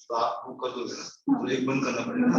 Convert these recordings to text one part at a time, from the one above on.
तो आपको कर दोगे ना, तो एक बंद करना पड़ेगा।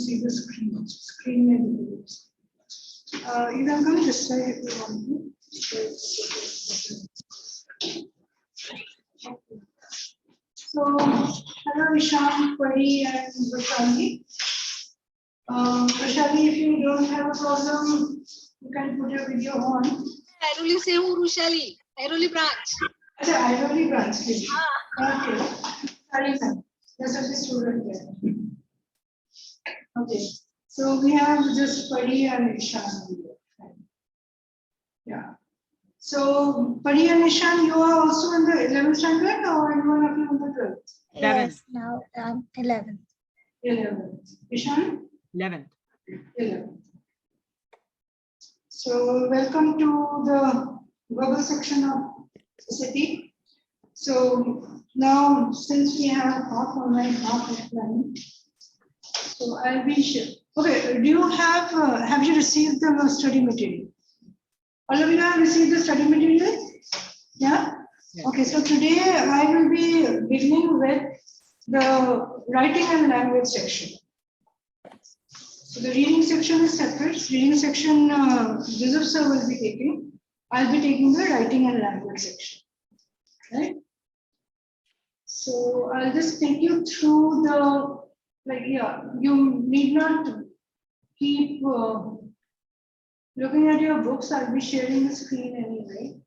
See the screen. You are going to decide if you want to. So, hello Ishan, Pari, and Vaishali. Vaishali, if you don't have a problem, you can put your video on. Airoli se hu Rushali, Airoli branch. अच्छा, Airoli branch. Okay. Sorry, sir. That's a student there. Okay. So we have just Pari and Ishan here. Yeah. So Pari and Ishan, you are also in the 11th standard or anyone of you in the 12th? Yes, now I'm 11th. 11th. Ishan? 11th. 11th. So welcome to the verbal section of the city. So now since we have half online, half offline, so I'll be sure. Okay, do you have you received the study material? All of you have received the study material? Yeah? Yes. Okay, so today I will be beginning with the writing and language section. So the reading section is separate. Reading section, Joseph sir will be taking. I'll be taking the writing and language section. Right? So I'll just take you through the, you need not keep looking at your books. I'll be sharing the screen anyway.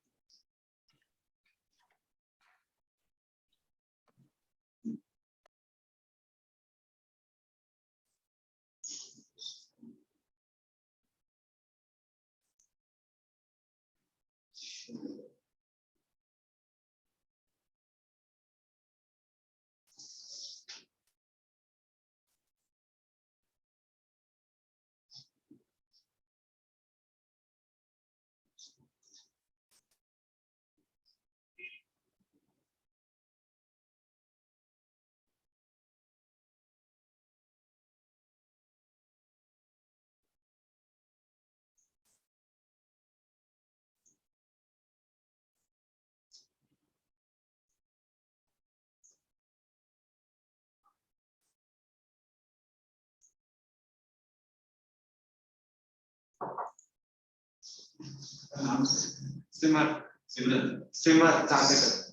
Simmer Chandekar.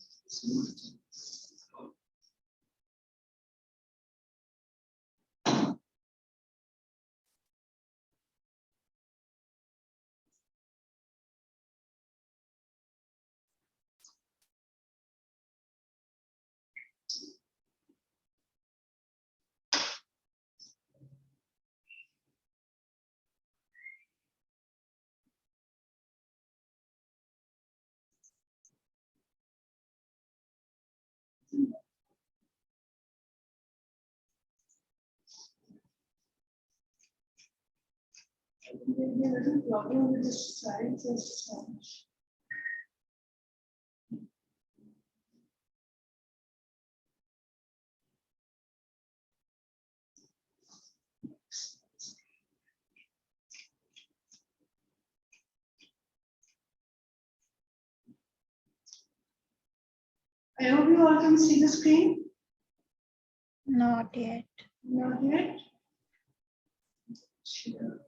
Maybe a little problem with the size of sound. I hope you all can see the screen. Not yet. Not yet. Sure.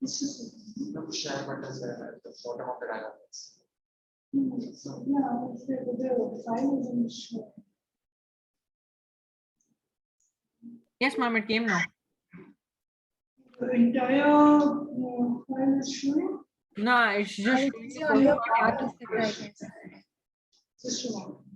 This is. The share button is at the bottom of the dialog box. Yeah, the file isn't shown. Yes, ma'am, it came now. The entire file is showing. No, it's just I showing see the only a first part part. of it, I guess. Just a moment.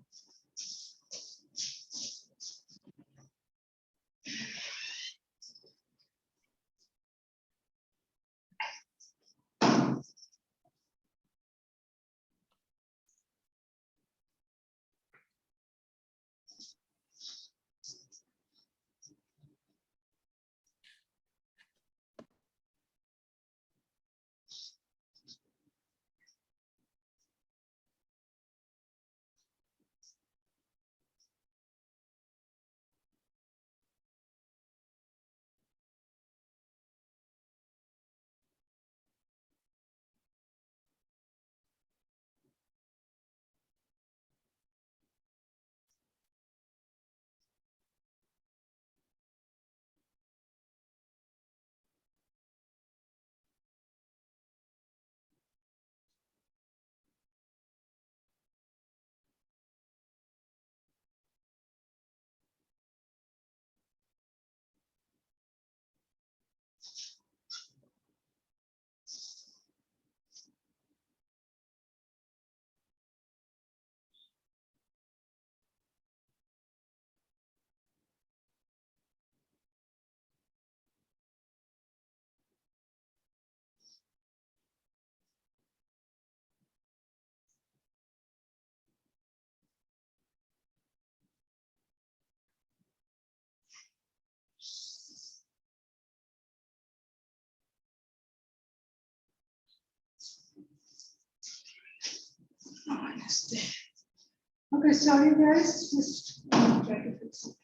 Okay, sorry guys, just try to fix it.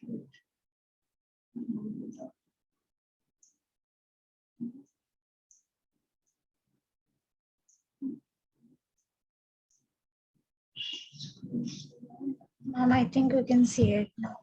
Mom, I think we can see it now.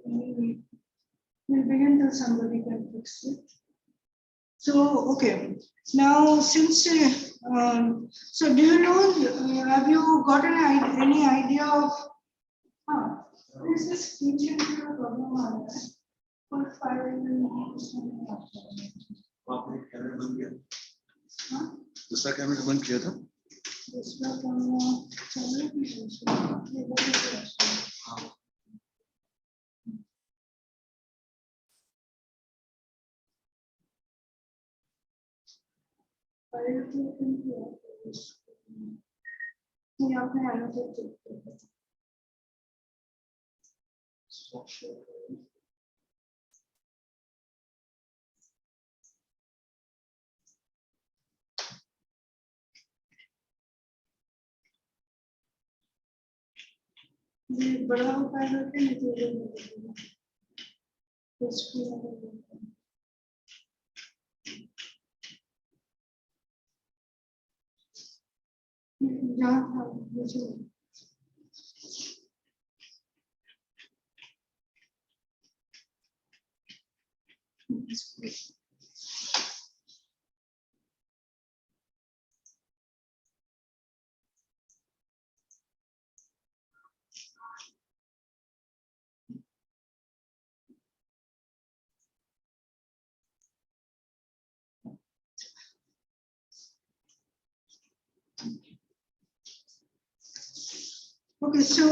We'll begin till somebody can fix it. So, okay, now since, so do you know, have you got any idea of, is this feature problem on that? For filing आपने camera बंद किया हाँ? दूसरा camera बंद किया था दूसरा camera चल रहा है हाँ ये आपने annotate किया है। ये बड़ा फाइल होता है जहाँ था मुझे Okay, so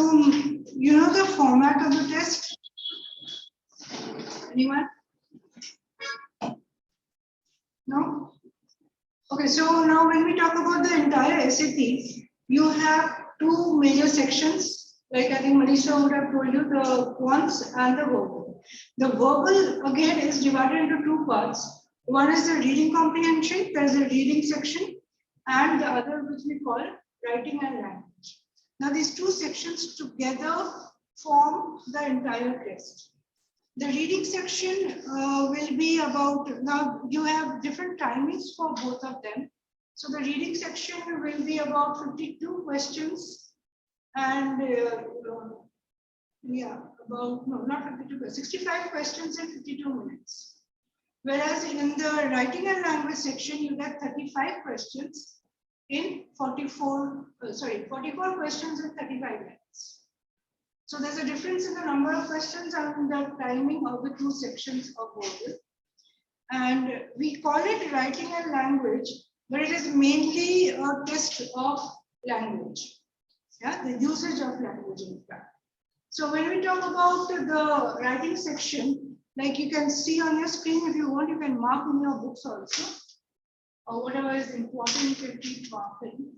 you know the format of the test? Anyone? No? Okay, so now when we talk about the entire SAT, you have two major sections. Like I think Manisha would have told you, the quants and the verbal. The verbal again is divided into two parts. One is the reading comprehension, there is a reading section, and the other which we call writing and language. Now these two sections together form the entire test. The reading section will be about, now you have different timings for both of them. So the reading section will be about 52 questions and yeah, about, no, not 52, 65 questions in 52 minutes. Whereas in the writing and language section, you get 35 questions in 44 questions in 35 minutes. So there's a difference in the number of questions and the timing of the two sections of both. And we call it writing and language, but it is mainly a test of language. Yeah, the usage of language in fact. So when we talk about the writing section, like you can see on your screen, if you want, you can mark in your books also, or whatever is important, you can keep marking.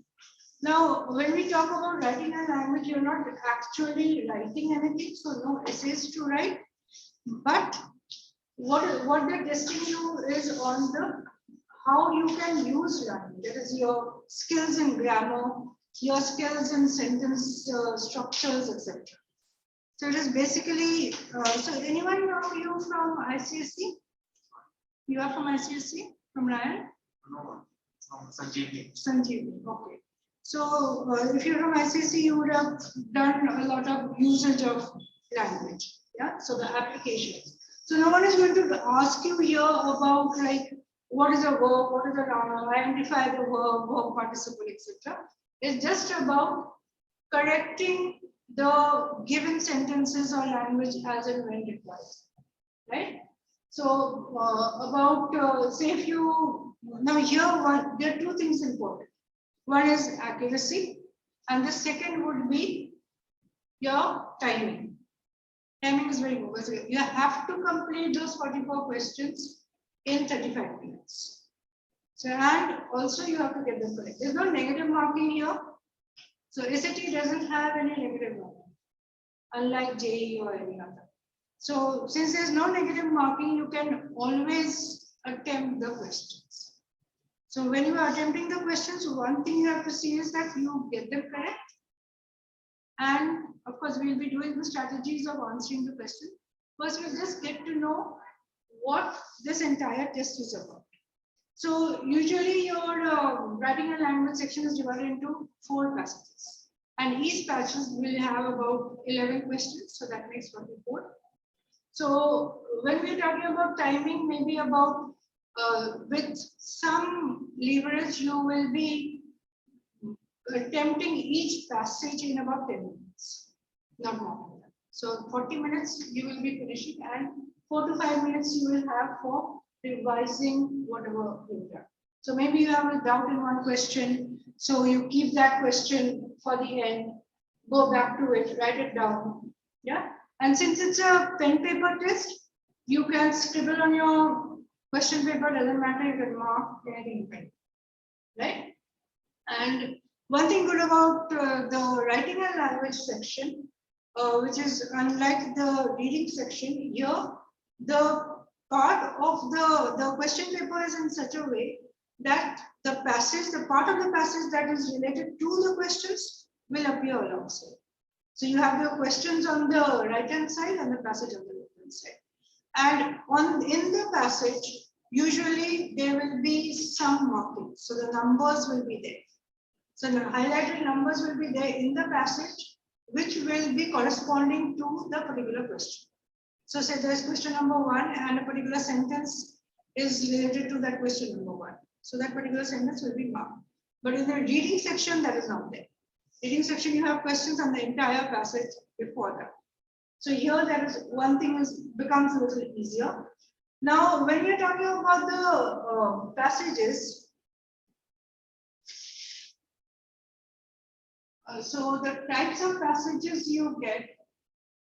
Now, when we talk about writing and language, you're not actually writing anything, so no essays to write. But what they're testing you is on the how you can use language. That is your skills in grammar, your skills in sentence structures, etc. So it is basically, so anyone know you from ICSE? You are from ICSE? From Ryan? No, from Sanjeev. Sanjeev, okay. So if you're from ICSE, you would have done a lot of usage of language. Yeah, so the applications. So no one is going to ask you here about like, what is a verb, what is a noun, identify the verb participle, etc. It's just about correcting the given sentences or language as and when required, right? So about say if you, now here there are two things important. One is accuracy and the second would be your timing. Timing is very important. You have to complete those 44 questions in 35 minutes. So, and also you have to get them correct. There's no negative marking here. So SAT doesn't have any negative marking, unlike JEE or any other. So since there's no negative marking, you can always attempt the questions. So when you are attempting the questions, one thing you have to see is that you get them correct. And of course, we'll be doing the strategies of answering the question. First, we'll just get to know what this entire test is about. So usually your writing and language section is divided into 4 passages. And each passage will have about 11 questions, so that makes 44. So when we're talking about timing, maybe about with some leverage, you will be attempting each passage in about 10 minutes, not more than that. So 40 minutes you will be finishing, and 4 to 5 minutes you will have for revising whatever you've done. So maybe you have a doubt in one question, so you keep that question for the end, go back to it, write it down. Yeah. And since it's a pen paper test, you can scribble on your question paper, doesn't matter, you can mark anything you can, right? And one thing good about the writing and language section, which is unlike the reading section, here the part of the question paper is in such a way that the passage, the part of the passage that is related to the questions will appear alongside. So you have the questions on the right hand side and the passage on the left hand side. And in the passage, usually there will be some markings. So the numbers will be there. So the highlighted numbers will be there in the passage, which will be corresponding to the particular question. So say there's question number 1 and a particular sentence is related to that question number 1. So that particular sentence will be marked. But in the reading section, that is not there. Reading section, you have questions on the entire passage before that. So here there is one thing becomes a little easier. Now, when we are talking about the passages, so the types of passages you get,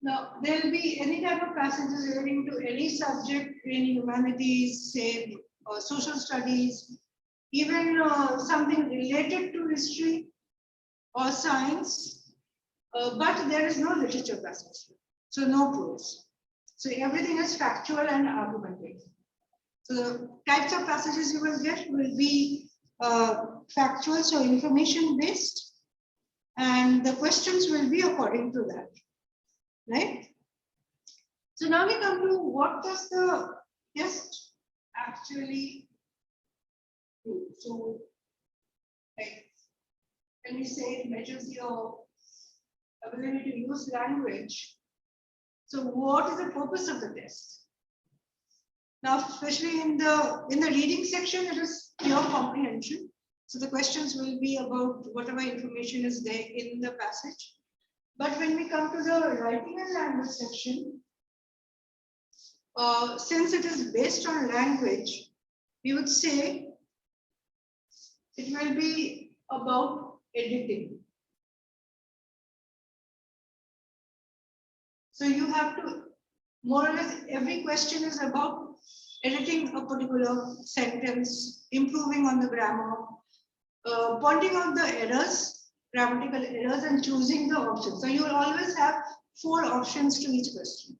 now there will be any type of passages relating to any subject in humanities, say social studies, even something related to history or science, but there is no literature passage, so no prose. So everything is factual and argumentative. So the types of passages you will get will be factual, so information based, and the questions will be according to that, right? So now we come to what does the test actually do? So, like, when we say it measures your ability to use language, so what is the purpose of the test? Now, especially in the reading section, it is pure comprehension. So the questions will be about whatever information is there in the passage. But when we come to the writing and language section, since it is based on language, we would say it will be about editing. So you have to, more or less, every question is about editing a particular sentence, improving on the grammar, pointing out the errors, grammatical errors, and choosing the options. So you will always have 4 options to each question.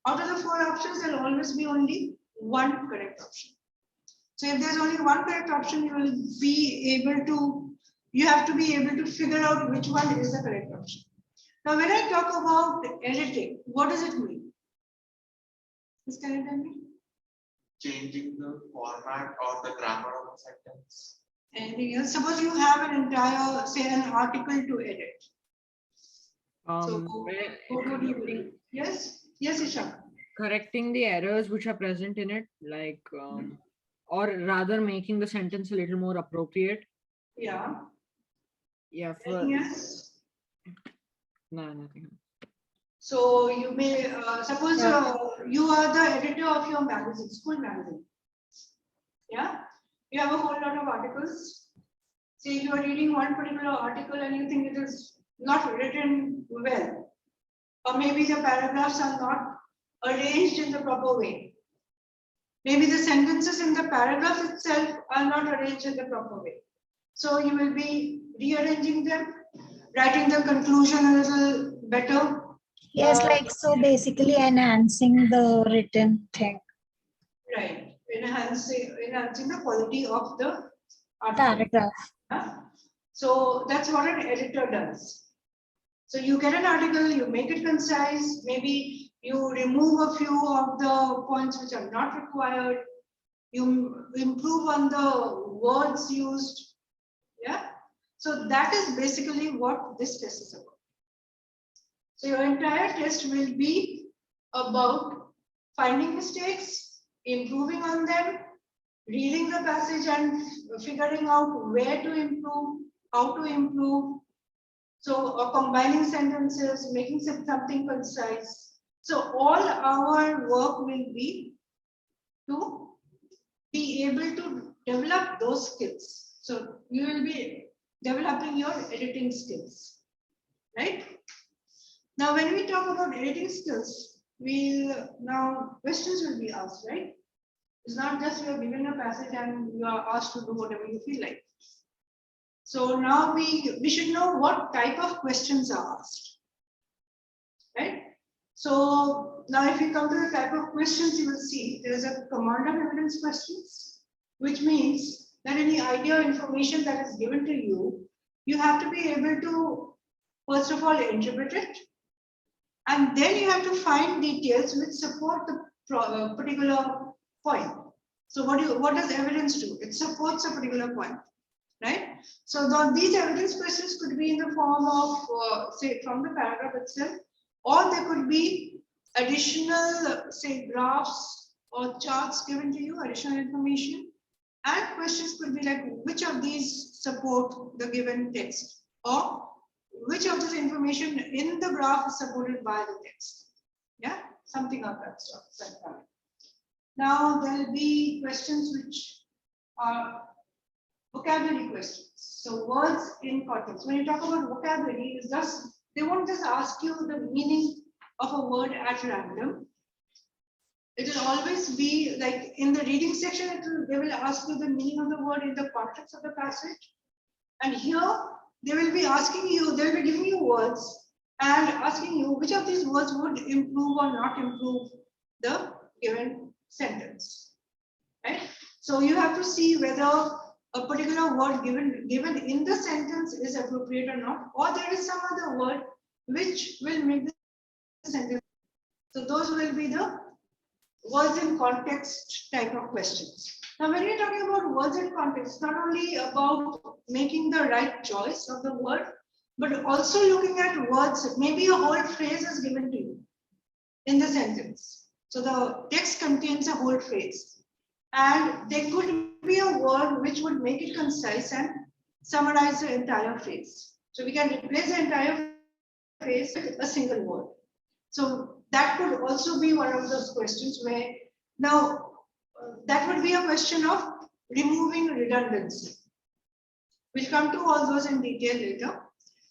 Out of the 4 options, there will always be only 1 correct option. So if there's only 1 correct option, you will be able to, you have to be able to figure out which one is the correct option. Now, when I talk about editing, what does it mean? Please can you tell me? Changing the format or the grammar of a sentence. Anything else? Suppose you have an entire, say, an article to edit. What would you do? Yes? Yes, Isha. correcting the errors which are present in it, like, or rather making the sentence a little more appropriate. Yeah. Yeah, Anything else? no, nothing. So you may suppose you are the editor of your magazine, school magazine. Yeah, you have a whole lot of articles. Say you are reading one particular article and you think it is not written well, or maybe the paragraphs are not arranged in the proper way. Maybe the sentences in the paragraph itself are not arranged in the proper way. So you will be rearranging them, writing the conclusion a little better. Yes, like so basically enhancing the written thing. Right, enhancing the quality of the article. Paragraph. So that's what an editor does. So you get an article, you make it concise, maybe you remove a few of the points which are not required, you improve on the words used. Yeah. So that is basically what this test is about. So your entire test will be about finding mistakes, improving on them, reading the passage and figuring out where to improve, how to improve. So combining sentences, making something concise. So all our work will be to be able to develop those skills. So you will be developing your editing skills, right? Now, when we talk about editing skills, now questions will be asked, right? It's not just you are given a passage and you are asked to do whatever you feel like. So now we should know what type of questions are asked, right? So now if you come to the type of questions, you will see there is a command of evidence questions, which means that any idea or information that is given to you, you have to be able to, first of all, interpret it. And then you have to find details which support the particular point. So what does evidence do? It supports a particular point, right? So these evidence questions could be in the form of, say, from the paragraph itself, or there could be additional, say, graphs or charts given to you, additional information. And questions could be like, which of these support the given text, or which of this information in the graph is supported by the text. Yeah, something of that sort. Now there will be questions which are vocabulary questions. So words in context. When you talk about vocabulary, it's just, they won't just ask you the meaning of a word at random. It will always be like in the reading section, they will ask you the meaning of the word in the context of the passage. And here they will be asking you, they will be giving you words and asking you which of these words would improve or not improve the given sentence. So you have to see whether a particular word given in the sentence is appropriate or not, or there is some other word which will make the sentence. So those will be the words in context type of questions. Now, when you're talking about words in context, not only about making the right choice of the word, but also looking at words. Maybe a whole phrase is given to you in the sentence. So the text contains a whole phrase, and there could be a word which would make it concise and summarize the entire phrase. So we can replace the entire phrase with a single word. So that could also be one of those questions where now that would be a question of removing redundancy. We'll come to all those in detail later.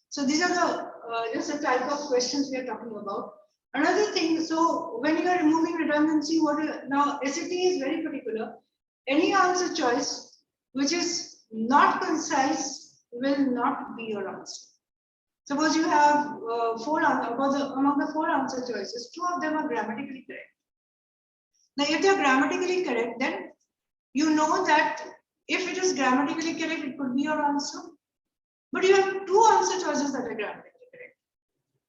So these are the just the type of questions we are talking about. Another thing, so when you are removing redundancy, now SAT is very particular. Any answer choice which is not concise will not be your answer. Suppose you have among the 4 answer choices, 2 of them are grammatically correct. Now, if they are grammatically correct, then you know that if it is grammatically correct, it could be your answer. But you have 2 answer choices that are grammatically correct.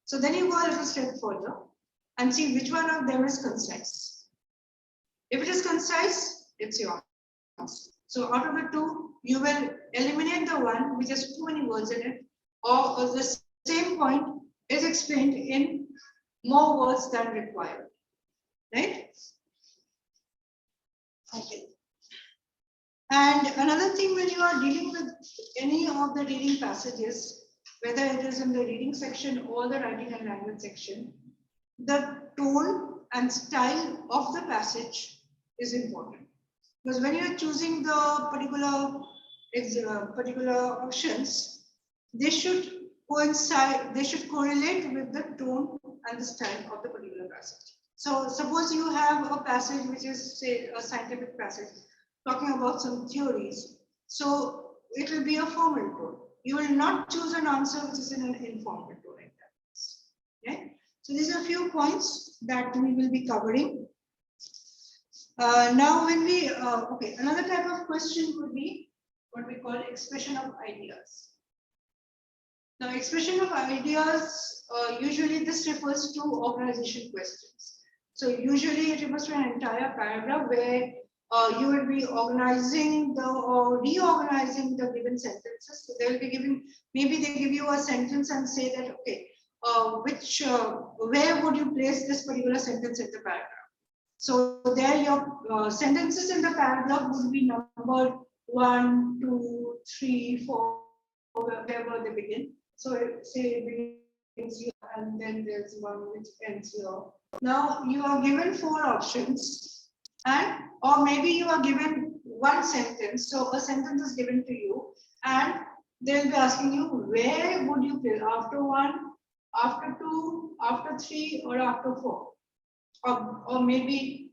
So then you go a little step further and see which one of them is concise. If it is concise, it's your answer. So out of the 2, you will eliminate the one which has too many words in it, or the same point is explained in more words than required. Right? Okay. And another thing, when you are dealing with any of the reading passages, whether it is in the reading section or the writing and language section, the tone and style of the passage is important. Because when you are choosing the particular options, they should coincide, they should correlate with the tone and the style of the particular passage. So suppose you have a passage which is, say, a scientific passage talking about some theories. So it will be a formal tone. You will not choose an answer which is in an informal tone like that. Okay? So these are a few points that we will be covering. Now when we, okay, another type of question would be what we call expression of ideas. Now, expression of ideas, usually this refers to organization questions. So usually it refers to an entire paragraph where you will be organizing or reorganizing the given sentences. So they will be giving, maybe they give you a sentence and say that, okay, where would you place this particular sentence in the paragraph? So there your sentences in the paragraph would be numbered 1, 2, 3, 4, wherever they begin. So say it begins here and then there's one which ends here. Now you are given 4 options, and or maybe you are given one sentence. So a sentence is given to you and they'll be asking you, where would you place, after 1, after 2, after 3, or after 4? Or maybe,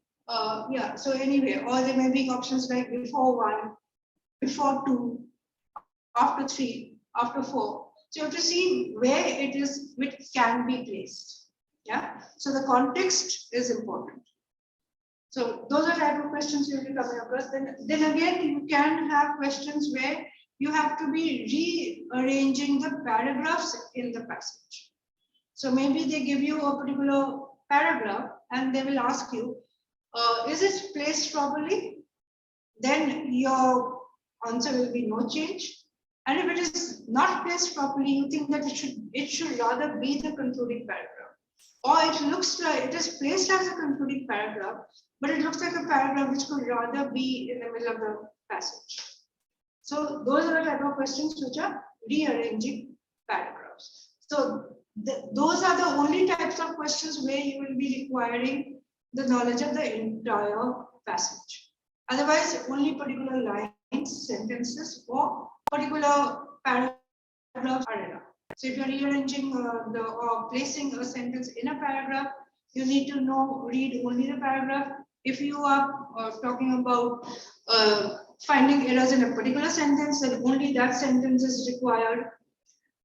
yeah, so anyway, or there may be options like before 1, before 2, after 3, after 4. So you have to see where it is, which can be placed. Yeah, so the context is important. So those are type of questions you will be coming across. Then again, you can have questions where you have to be rearranging the paragraphs in the passage. So maybe they give you a particular paragraph and they will ask you, is it placed properly? Then your answer will be no change. And if it is not placed properly, you think that it should rather be the concluding paragraph. Or it looks like it is placed as a concluding paragraph, but it looks like a paragraph which could rather be in the middle of the passage. So those are the type of questions which are rearranging paragraphs. So those are the only types of questions where you will be requiring the knowledge of the entire passage. Otherwise, only particular lines, sentences, or particular paragraphs are enough. So if you're rearranging or placing a sentence in a paragraph, you need to read only the paragraph. If you are talking about finding errors in a particular sentence, then only that sentence is required.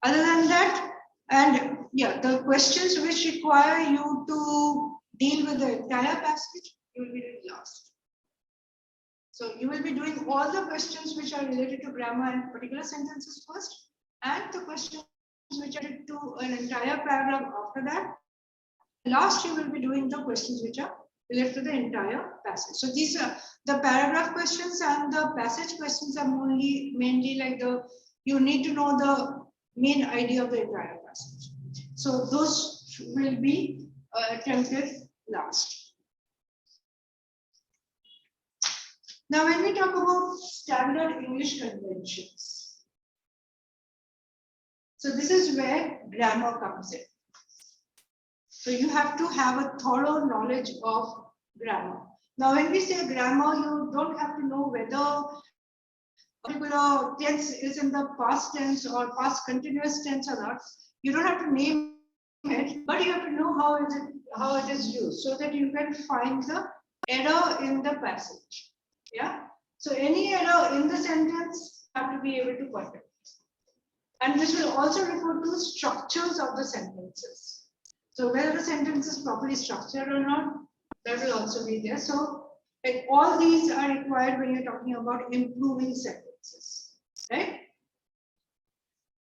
Other than that, and yeah, the questions which require you to deal with the entire passage, you will be doing last. So you will be doing all the questions which are related to grammar and particular sentences first, and the questions which are related to an entire paragraph after that. Last, you will be doing the questions which are related to the entire passage. So these are the paragraph questions and the passage questions are mainly like you need to know the main idea of the entire passage. So those will be attempted last. Now, when we talk about standard English conventions, so this is where grammar comes in. So you have to have a thorough knowledge of grammar. Now, when we say grammar, you don't have to know whether a particular tense is in the past tense or past continuous tense or not. You don't have to name it, but you have to know how it is used so that you can find the error in the passage. Yeah. So any error in the sentence you have to be able to point it. And this will also refer to structures of the sentences. So whether the sentence is properly structured or not, that will also be there. So like all these are required when you're talking about improving sentences, right?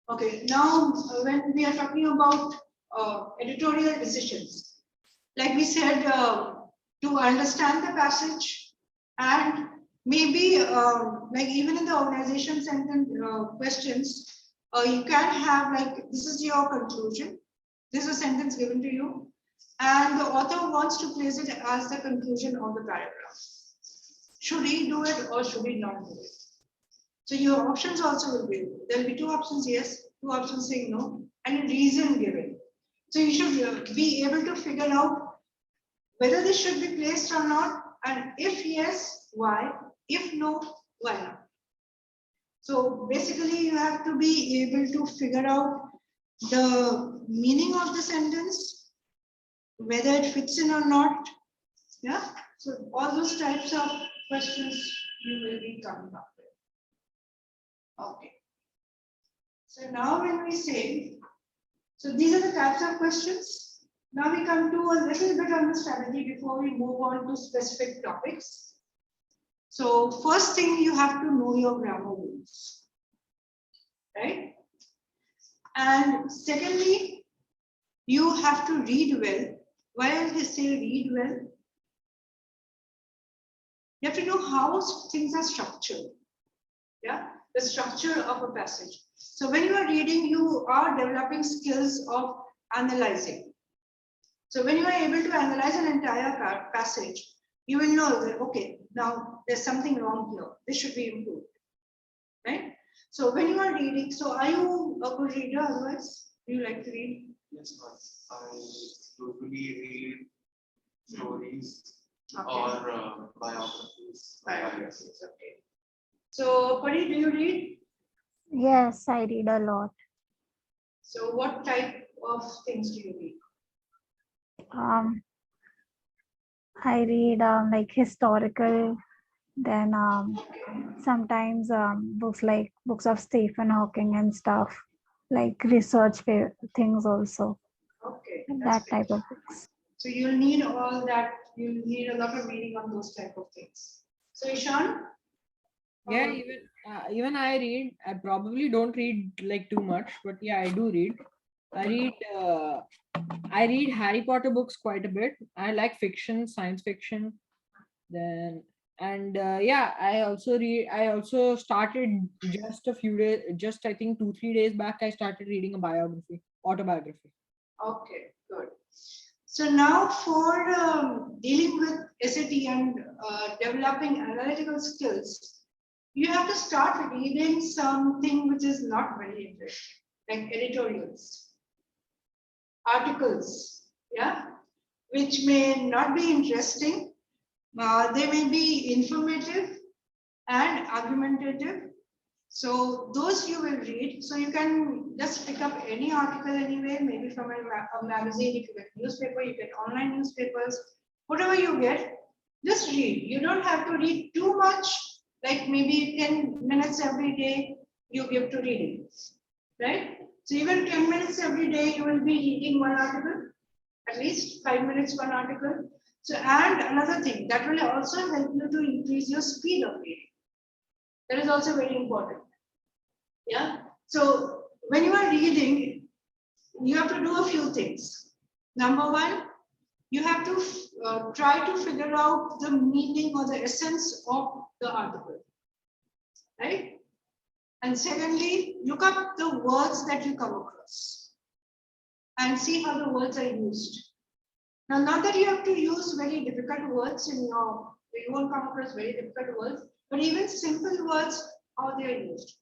Okay, now when we are talking about editorial decisions, like we said, to understand the passage and maybe like even in the organization sentence questions, you can have like, this is your conclusion. This is a sentence given to you, and the author wants to place it as the conclusion of the paragraph. Should he do it or should he not do it? So your options also will be, there will be two options yes, two options saying no, and a reason given. So you should be able to figure out whether this should be placed or not, and if yes, why? If no, why not? So basically you have to be able to figure out the meaning of the sentence, whether it fits in or not. Yeah. So all those types of questions you will be coming up with. Okay. So now when we say, so these are the types of questions. Now we come to a little bit on the strategy before we move on to specific topics. So first thing, you have to know your grammar rules, right? And secondly, you have to read well. Why I say read well? You have to know how things are structured. Yeah, the structure of a passage. So when you are reading, you are developing skills of analyzing. So when you are able to analyze an entire passage, you will know that, okay, now there's something wrong here. This should be improved, right? So when you are reading, so are you a good reader otherwise? Do you like to read? Yes, ma'am. I usually read stories Okay. or biographies. Biographies, okay. So, Pari, do you read? Yes, I read a lot. So, what type of things do you read? I read like historical, then sometimes books of Stephen Hawking and stuff, like research things also, Okay, that that's type great. of books. So, you'll need all that. You'll need a lot of reading on those type of things. So, Ishan? Yeah, even I read. I probably don't read like too much, but yeah, I do read. I read Harry Potter books quite a bit. I like fiction, science fiction. Then yeah, I also started just a few days, just I think 2-3 days back. I started reading a autobiography. Okay, good. So now for dealing with SAT and developing analytical skills, you have to start reading something which is not very interesting, like editorials, articles, yeah, which may not be interesting. They may be informative and argumentative. So those you will read. So you can just pick up any article anywhere, maybe from a magazine, if you get newspaper, you get online newspapers, whatever you get, just read. You don't have to read too much, like maybe 10 minutes every day you give to reading, right? So even 10 minutes every day, you will be reading one article, at least 5 minutes one article. So, and another thing that will also help you to increase your speed of reading. That is also very important. Yeah. So when you are reading, you have to do a few things. Number one, you have to try to figure out the meaning or the essence of the article, right? And secondly, look up the words that you come across and see how the words are used. Now, not that you have to use very difficult words in your, you won't come across very difficult words, but even simple words, how they are used.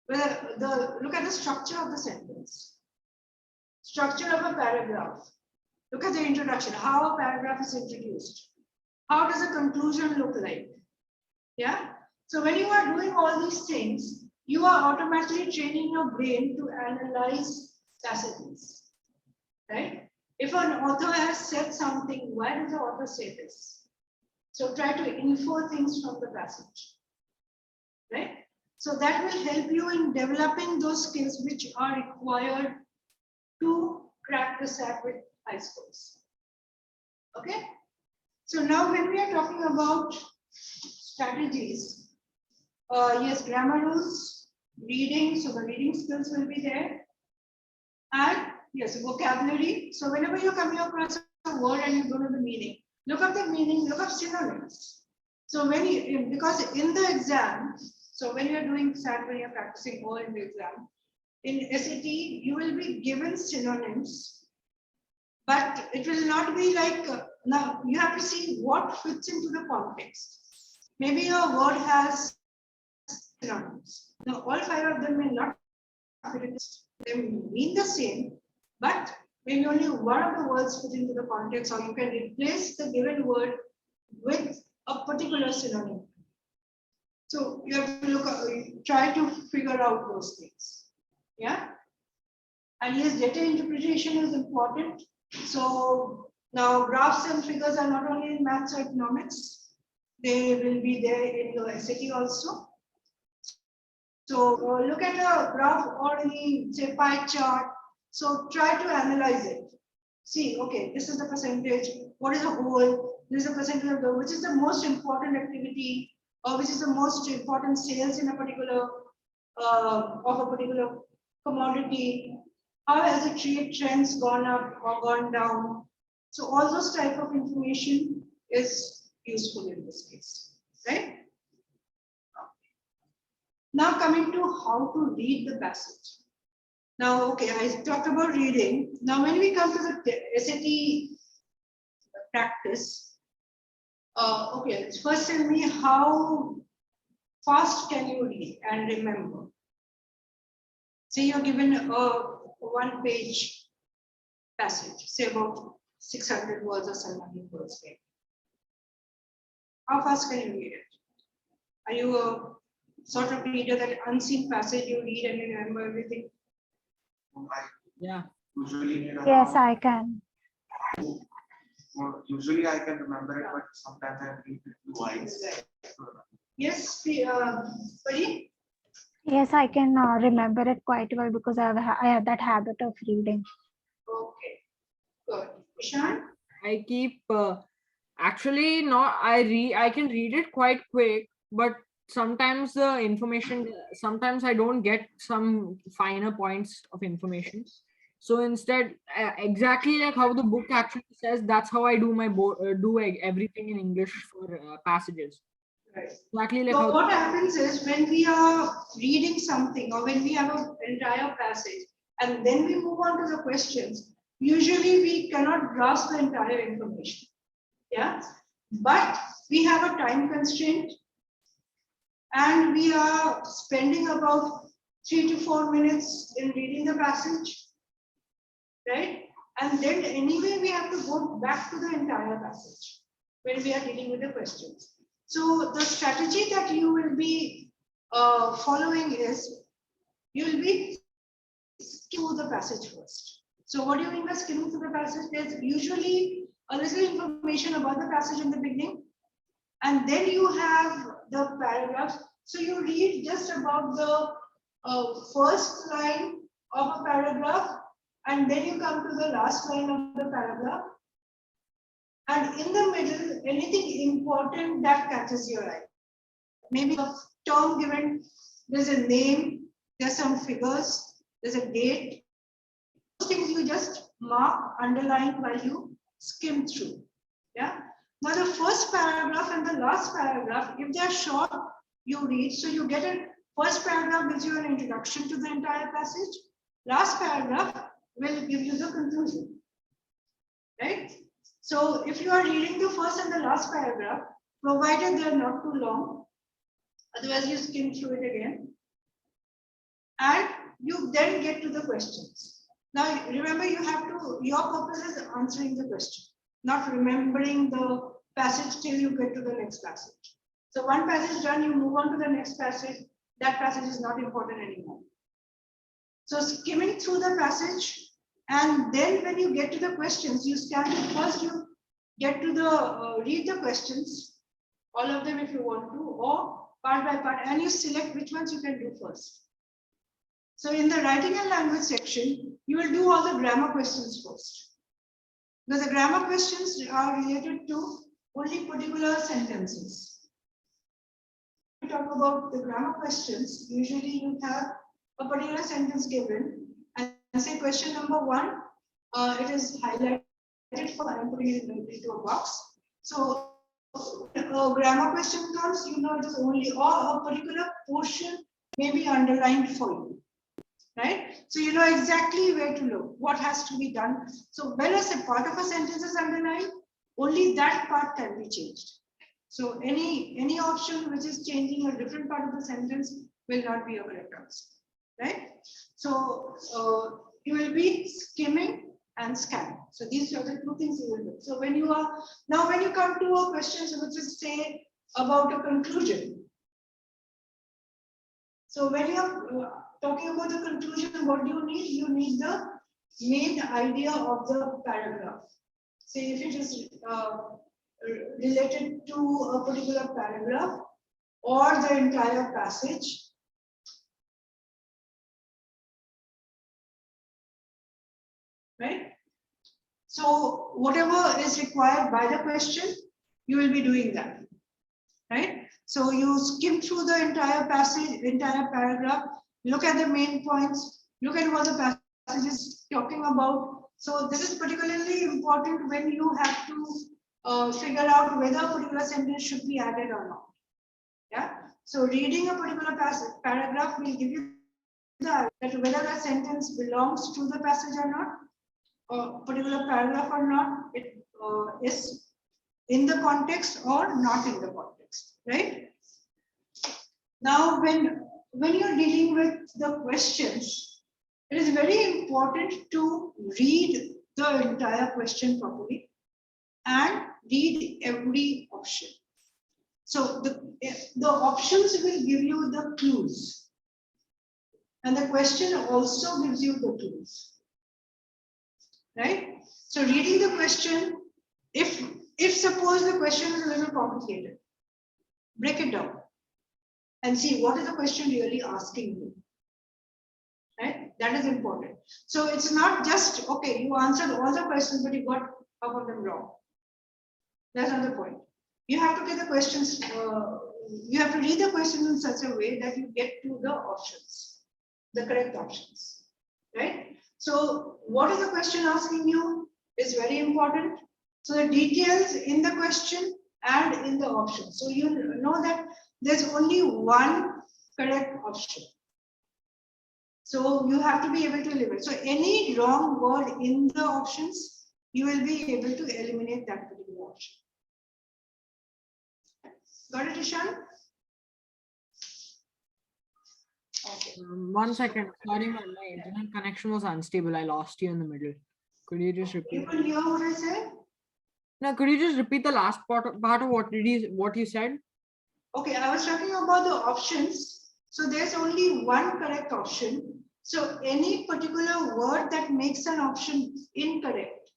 Look at the structure of the sentence, structure of a paragraph. Look at the introduction, how a paragraph is introduced. How does a conclusion look like? Yeah. So when you are doing all these things, you are automatically training your brain to analyze passages, right? If an author has said something, why does the author say this? So try to infer things from the passage, right? So that will help you in developing those skills which are required to crack the SAT with high scores. Okay. So now when we are talking about strategies, yes, grammar rules, reading, so the reading skills will be there. And yes, vocabulary. So whenever you're coming across a word and you don't know the meaning, look up the meaning, look up synonyms. So when you, because in the exam, so when you're doing SAT, when you're practicing or in the exam, in SAT, you will be given synonyms, but it will not be like, now you have to see what fits into the context. Maybe a word has synonyms. Now all five of them may not fit into, they mean the same, but maybe only one of the words fit into the context, or you can replace the given word with a particular synonym. So you have to try to figure out those things. Yeah. And yes, data interpretation is important. So now graphs and figures are not only in maths or economics, they will be there in your SAT also. So look at a graph or any, say, pie chart. So try to analyze it. See, okay, this is the percentage. What is the whole? This is the percentage of the, which is the most important activity, or which is the most important sales in a particular of a particular commodity. How has the trade trends gone up or gone down? So all those type of information is useful in this case, right? Now coming to how to read the passage. Now, okay, I talked about reading. Now, when we come to the SAT practice, okay, first tell me how fast can you read and remember? Say you're given a one-page passage, say about 600 words or 700 words. Right? How fast can you read it? Are you a sort of reader that unseen passage you read and you remember everything? Yeah. Usually, Yes, I can. usually I can remember it, but sometimes I read it twice. Yes, Pari? Yes, I can remember it quite well because I have that habit of reading. Okay, good. Ishan? I keep actually not I can read it quite quick, but sometimes the information, sometimes I don't get some finer points of information. So instead, exactly like how the book actually says, that's how I do my everything in English for passages. Right. Exactly like So how. what happens is when we are reading something or when we have an entire passage and then we move on to the questions, usually we cannot grasp the entire information. Yeah. But we have a time constraint and we are spending about 3 to 4 minutes in reading the passage, right? And then anyway, we have to go back to the entire passage when we are dealing with the questions. So the strategy that you will be following is you will be skimming through the passage first. So what do you mean by skimming through the passage? There's usually a little information about the passage in the beginning, and then you have the paragraphs. So you read just about the first line of a paragraph, and then you come to the last line of the paragraph. And in the middle, anything important that catches your eye. Maybe a term given, there's a name, there's some figures, there's a date. Those things you just mark, underline while you skim through. Yeah. Now the first paragraph and the last paragraph, if they're short, you read. So you get a first paragraph gives you an introduction to the entire passage. Last paragraph will give you the conclusion. Right? So if you are reading the first and the last paragraph, provided they are not too long, otherwise you skim through it again, and you then get to the questions. Now remember, you have to, your purpose is answering the question, not remembering the passage till you get to the next passage. So one passage done, you move on to the next passage. That passage is not important anymore. So skimming through the passage, and then when you get to the questions, you scan it first, you get to the, read the questions, all of them if you want to, or part by part, and you select which ones you can do first. So in the writing and language section, you will do all the grammar questions first. Because the grammar questions are related to only particular sentences. We talk about the grammar questions, usually you have a particular sentence given, and say question number 1, it is highlighted for, I'm putting it into a box. So a grammar question comes, you know it is only, or a particular portion may be underlined for you, right? So you know exactly where to look, what has to be done. So when a part of a sentence is underlined, only that part can be changed. So any option which is changing a different part of the sentence will not be a correct answer, right? So you will be skimming and scanning. So these are the two things you will do. So when you are, now when you come to a question which is say about a conclusion. So when you are talking about the conclusion, what do you need? You need the main idea of the paragraph. Say if it is related to a particular paragraph or the entire passage. Right? So whatever is required by the question, you will be doing that. Right? So you skim through the entire passage, entire paragraph, look at the main points, look at what the passage is talking about. So this is particularly important when you have to figure out whether a particular sentence should be added or not. Yeah. So reading a particular passage, paragraph will give you the idea that whether a sentence belongs to the passage or not, a particular paragraph or not, it is in the context or not in the context, right? Now, when you're dealing with the questions, it is very important to read the entire question properly and read every option. So the options will give you the clues, and the question also gives you the clues. Right? So reading the question, if suppose the question is a little complicated, break it down and see what is the question really asking you. Right? That is important. So it's not just, okay, you answered all the questions, but you got half of them wrong. That's not the point. You have to get the questions, you have to read the questions in such a way that you get to the options, the correct options. Right? So what is the question asking you is very important. So the details in the question and in the option. So you know that there's only one correct option. So you have to be able to eliminate. So any wrong word in the options, you will be able to eliminate that particular option. Got it, Ishan? Okay. 1 second. Sorry, my internet connection was unstable. I lost you in the middle. Could you just repeat? You could hear what I said? No, could you just repeat the last part of what you said? Okay, I was talking about the options. So there's only one correct option. So any particular word that makes an option incorrect.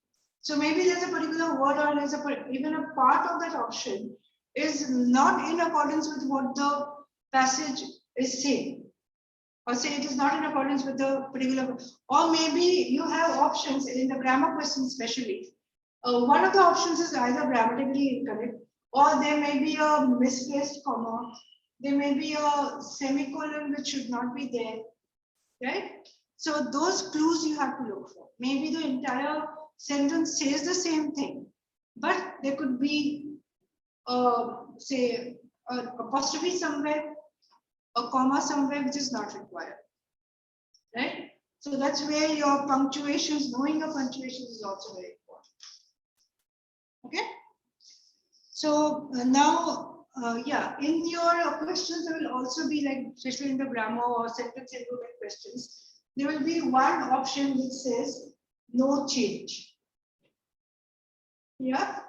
So maybe there's a particular word or there's even a part of that option is not in accordance with what the passage is saying. Or say it is not in accordance with the particular, or maybe you have options in the grammar question especially. one of the options is either grammatically incorrect, or there may be a misplaced comma, there may be a semicolon which should not be there, right? So those clues you have to look for. Maybe the entire sentence says the same thing, but there could be, say, an apostrophe somewhere, a comma somewhere which is not required, right? So that's where your punctuations, knowing your punctuations is also very important. Okay. So now, yeah, in your questions, there will also be like, especially in the grammar or sentence improvement questions, there will be one option which says no change. Yeah.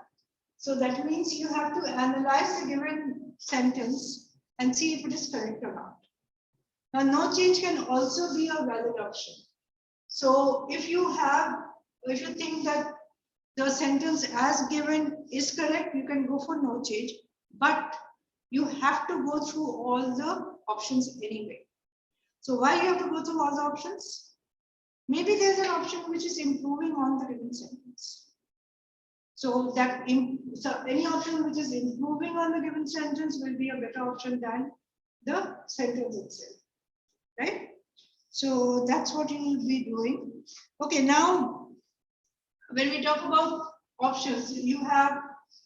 So that means you have to analyze the given sentence and see if it is correct or not. Now, no change can also be a valid option. So if you think that the sentence as given is correct, you can go for no change, but you have to go through all the options anyway. So why you have to go through all the options? Maybe there's an option which is improving on the given sentence. So any option which is improving on the given sentence will be a better option than the sentence itself, right? So that's what you will be doing. Okay, now when we talk about options, you have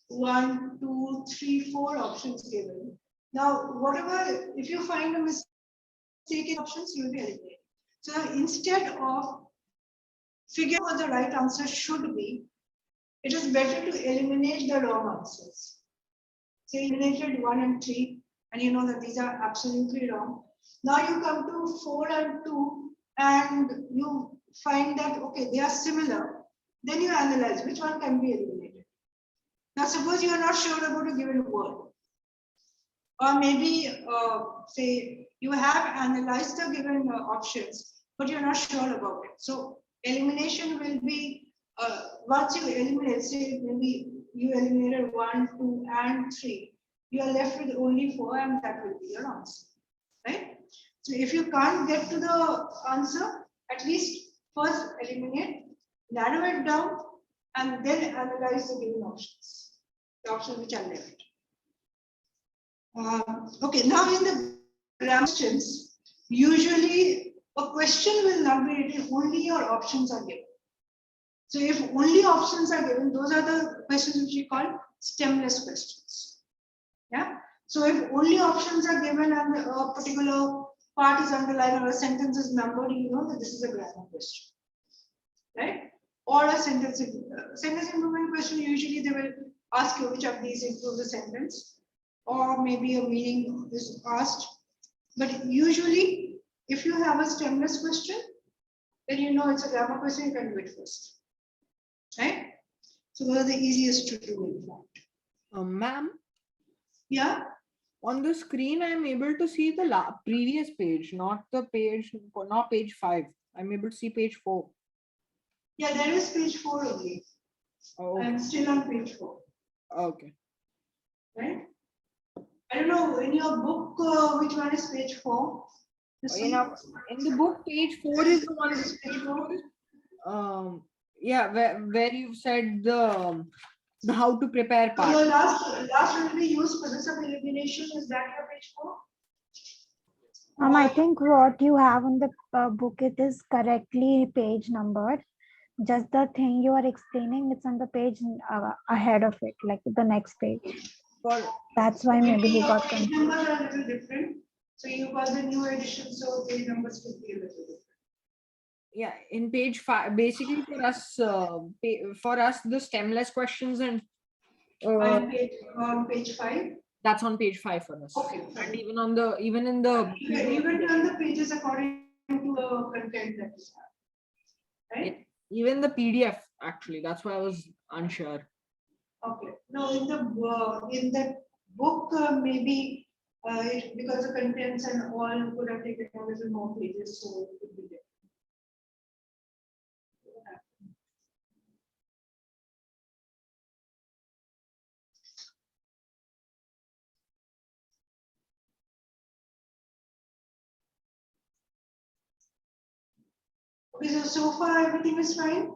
1, 2, 3, 4 options given. Now, whatever, if you find a mistake in options, you will be eliminated. So instead of figuring out what the right answer should be, it is better to eliminate the wrong answers. So you eliminated 1 and 3, and you know that these are absolutely wrong. Now you come to 4 and 2, and you find that, okay, they are similar. Then you analyze which one can be eliminated. Now, suppose you are not sure about a given word. Or maybe, say, you have analyzed the given options, but you're not sure about it. So elimination will be, once you eliminate, say, maybe you eliminated 1, 2, and 3. You are left with only 4, and that will be your answer, right? So if you can't get to the answer, at least first eliminate, narrow it down, and then analyze the given options, the options which are left. Okay, now in the grammar questions, usually a question will not be written, only your options are given. So if only options are given, those are the questions which we call stemless questions. Yeah. So if only options are given and a particular part is underlined or a sentence is numbered, you know that this is a grammar question, right? Or a sentence improvement question, usually they will ask you which of these improve the sentence, or maybe a meaning is asked. But usually, if you have a stemless question, then you know it's a grammar question, you can do it first, right? So those are the easiest to do, in fact. Ma'am, Yeah. on the screen, I'm able to see the previous page, not page 5. I'm able to see page 4. Yeah, there is page 4 only. Oh, I'm still on page 4. okay. Right? I don't know, in your book, which one is page 4? In the book, page 4 is the one. Page 4? Yeah, where you said the how to prepare So part. your last will be used for this elimination. Is that your page 4? I think what you have on the book, it is correctly page numbered. Just the thing you are explaining, it's on the page ahead of it, like the next page. That's why maybe he got page confused. numbers are a little different. So you got the new edition, so page numbers will be a little different. Yeah, in page 5, basically for us, the stemless questions and On page 5. that's on page 5 for us. Okay. And even in the Even turn the pages according to the content that you have. Right? even the PDF, actually, that's why I was unsure. Okay. No, in the book, maybe because the contents and all could have taken a little more pages, so it could be there. Okay, so far everything is fine.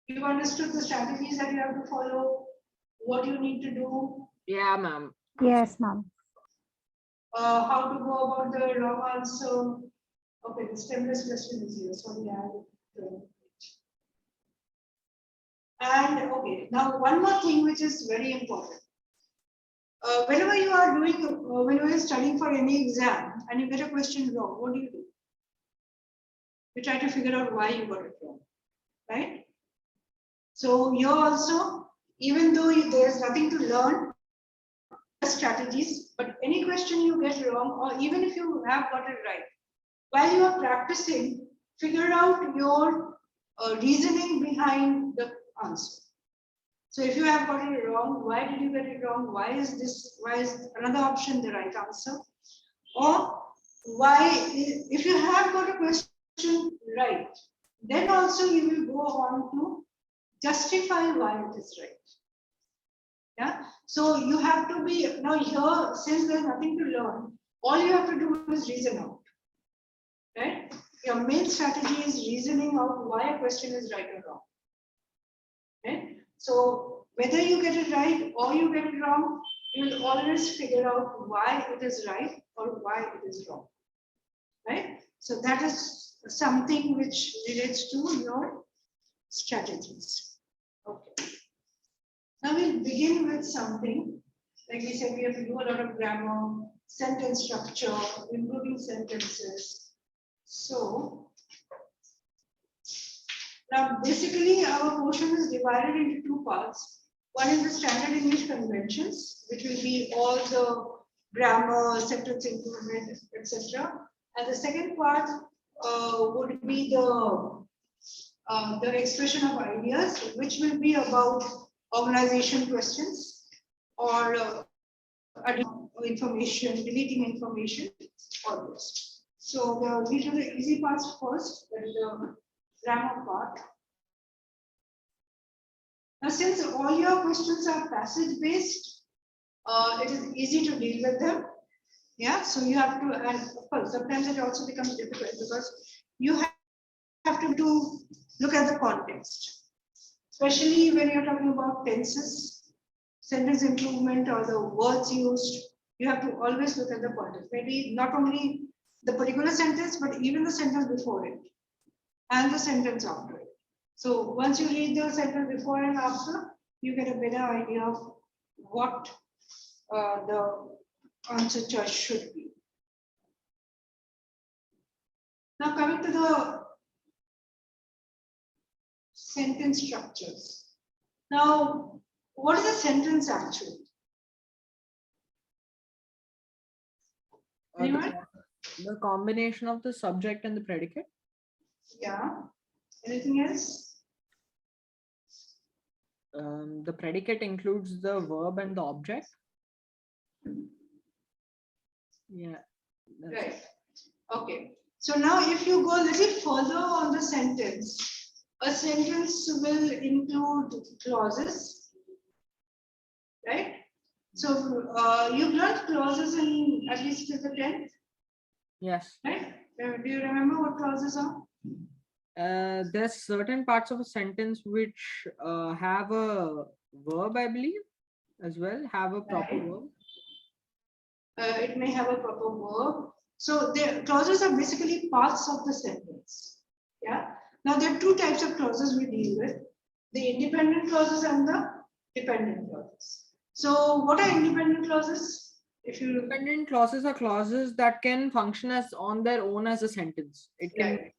You understood the strategies that you have to follow, what you need to do, Yeah, ma'am. Yes, ma'am. how to go about the wrong answer. Okay, the stemless question is here. Sorry, and okay, now one more thing which is very important. Whenever you are doing, whenever you are studying for any exam and you get a question wrong, what do? You try to figure out why you got it wrong, right? So here also, even though there's nothing to learn, strategies, but any question you get wrong, or even if you have got it right, while you are practicing, figure out your reasoning behind the answer. So if you have got it wrong, why did you get it wrong? Why is another option the right answer? Or why, if you have got a question right, then also you will go on to justify why it is right. Yeah, so you have to be, now here, since there's nothing to learn, all you have to do is reason out, right? Your main strategy is reasoning out why a question is right or wrong, right? So whether you get it right or you get it wrong, you will always figure out why it is right or why it is wrong, right? So that is something which relates to your strategies. Okay. Now we'll begin with something, like we said, we have to do a lot of grammar, sentence structure, improving sentences. So now basically our portion is divided into two parts. One is the standard English conventions, which will be all the grammar, sentence improvement, etc. And the second part would be the expression of ideas, which will be about organization questions or information, deleting information, or this. So these are the easy parts first, that is the grammar part. Now, since all your questions are passage based, it is easy to deal with them. Yeah, so you have to, and of course, sometimes it also becomes difficult because you have to look at the context, especially when you're talking about tenses, sentence improvement, or the words used. You have to always look at the context. Maybe not only the particular sentence, but even the sentence before it and the sentence after it. So once you read the sentence before and after, you get a better idea of what the answer choice should be. Now coming to the sentence structures. Now, what is a sentence actually? Anyone? The combination of the subject and the predicate. Yeah. Anything else? The predicate includes the verb and the object. Yeah. Right. Okay. So now if you go a little further on the sentence, a sentence will include clauses, right? So you've learned clauses in at least till the 10th, Yes. right? Do you remember what clauses are? There's certain parts of a sentence which have a verb, I believe, as well, have a proper Right. verb. It may have a proper verb. So the clauses are basically parts of the sentence. Yeah. Now there are two types of clauses we deal with: the independent clauses and the dependent clauses. So what are independent clauses? If you Independent clauses are clauses that can function as on their own as a sentence. It can. Right.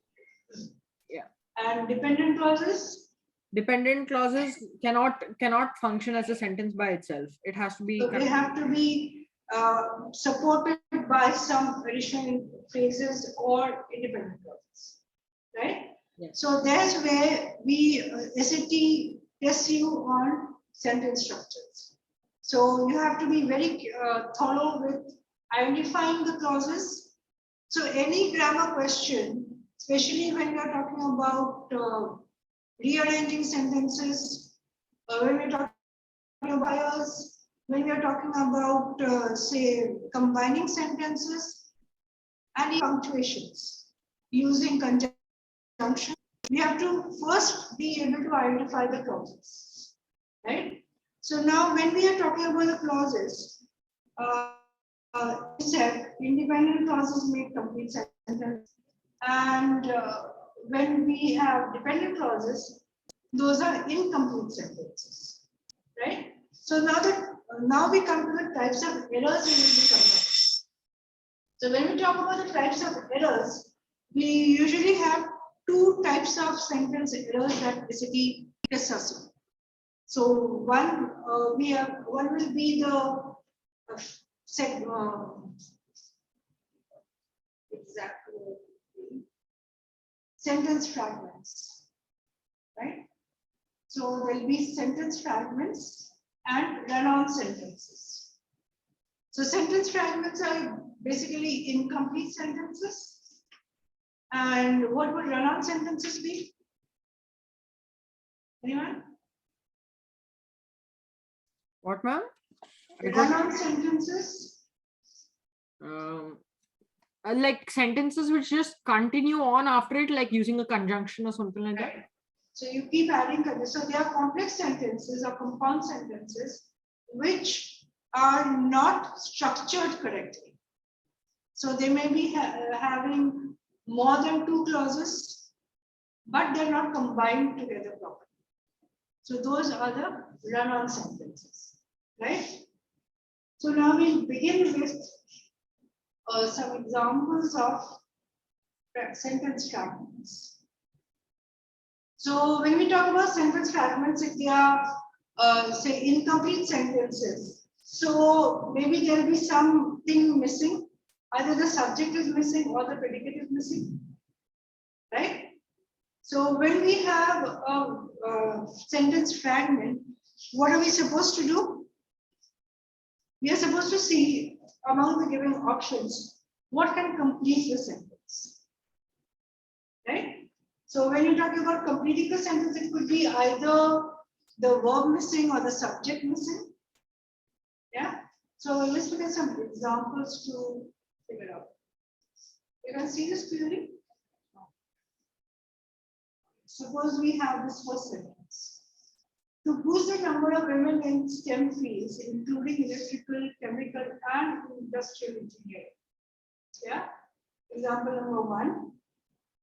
Yeah. And dependent clauses. Dependent clauses cannot function as a sentence by itself. It has to be. So they have to be supported by some additional phrases or independent clauses, right? Yes. So that's where we SAT tests you on sentence structures. So you have to be very thorough with identifying the clauses. So any grammar question, especially when you're talking about rearranging sentences, when we're talking about bias, when we are talking about, say, combining sentences and punctuations, using conjunction, we have to first be able to identify the clauses, right? So now when we are talking about the clauses, said independent clauses make complete sentence, and when we have dependent clauses, those are incomplete sentences, right? So now we come to the types of errors we will be covering. So when we talk about the types of errors, we usually have two types of sentence errors that basically test us. So one will be the sentence fragments, right? So there'll be sentence fragments and run-on sentences. So sentence fragments are basically incomplete sentences. And what would run-on sentences be? Anyone? What, ma'am? Run-on sentences. Like sentences which just continue on after it, like using a conjunction or something like that. So you keep adding, so they are complex sentences or compound sentences which are not structured correctly. So they may be having more than two clauses, but they're not combined together properly. So those are the run-on sentences, right? So now we'll begin with some examples of sentence fragments. So when we talk about sentence fragments, if they are say incomplete sentences, so maybe there will be something missing, either the subject is missing or the predicate is missing, right? So when we have a sentence fragment, what are we supposed to do? We are supposed to see among the given options what can complete the sentence, right? So when you're talking about completing the sentence, it could be either the verb missing or the subject missing. Yeah. So let's look at some examples to figure out. You can see this clearly. Suppose we have this first sentence. To boost the number of women in STEM fields, including electrical, chemical, and industrial engineering. Yeah. Example number one.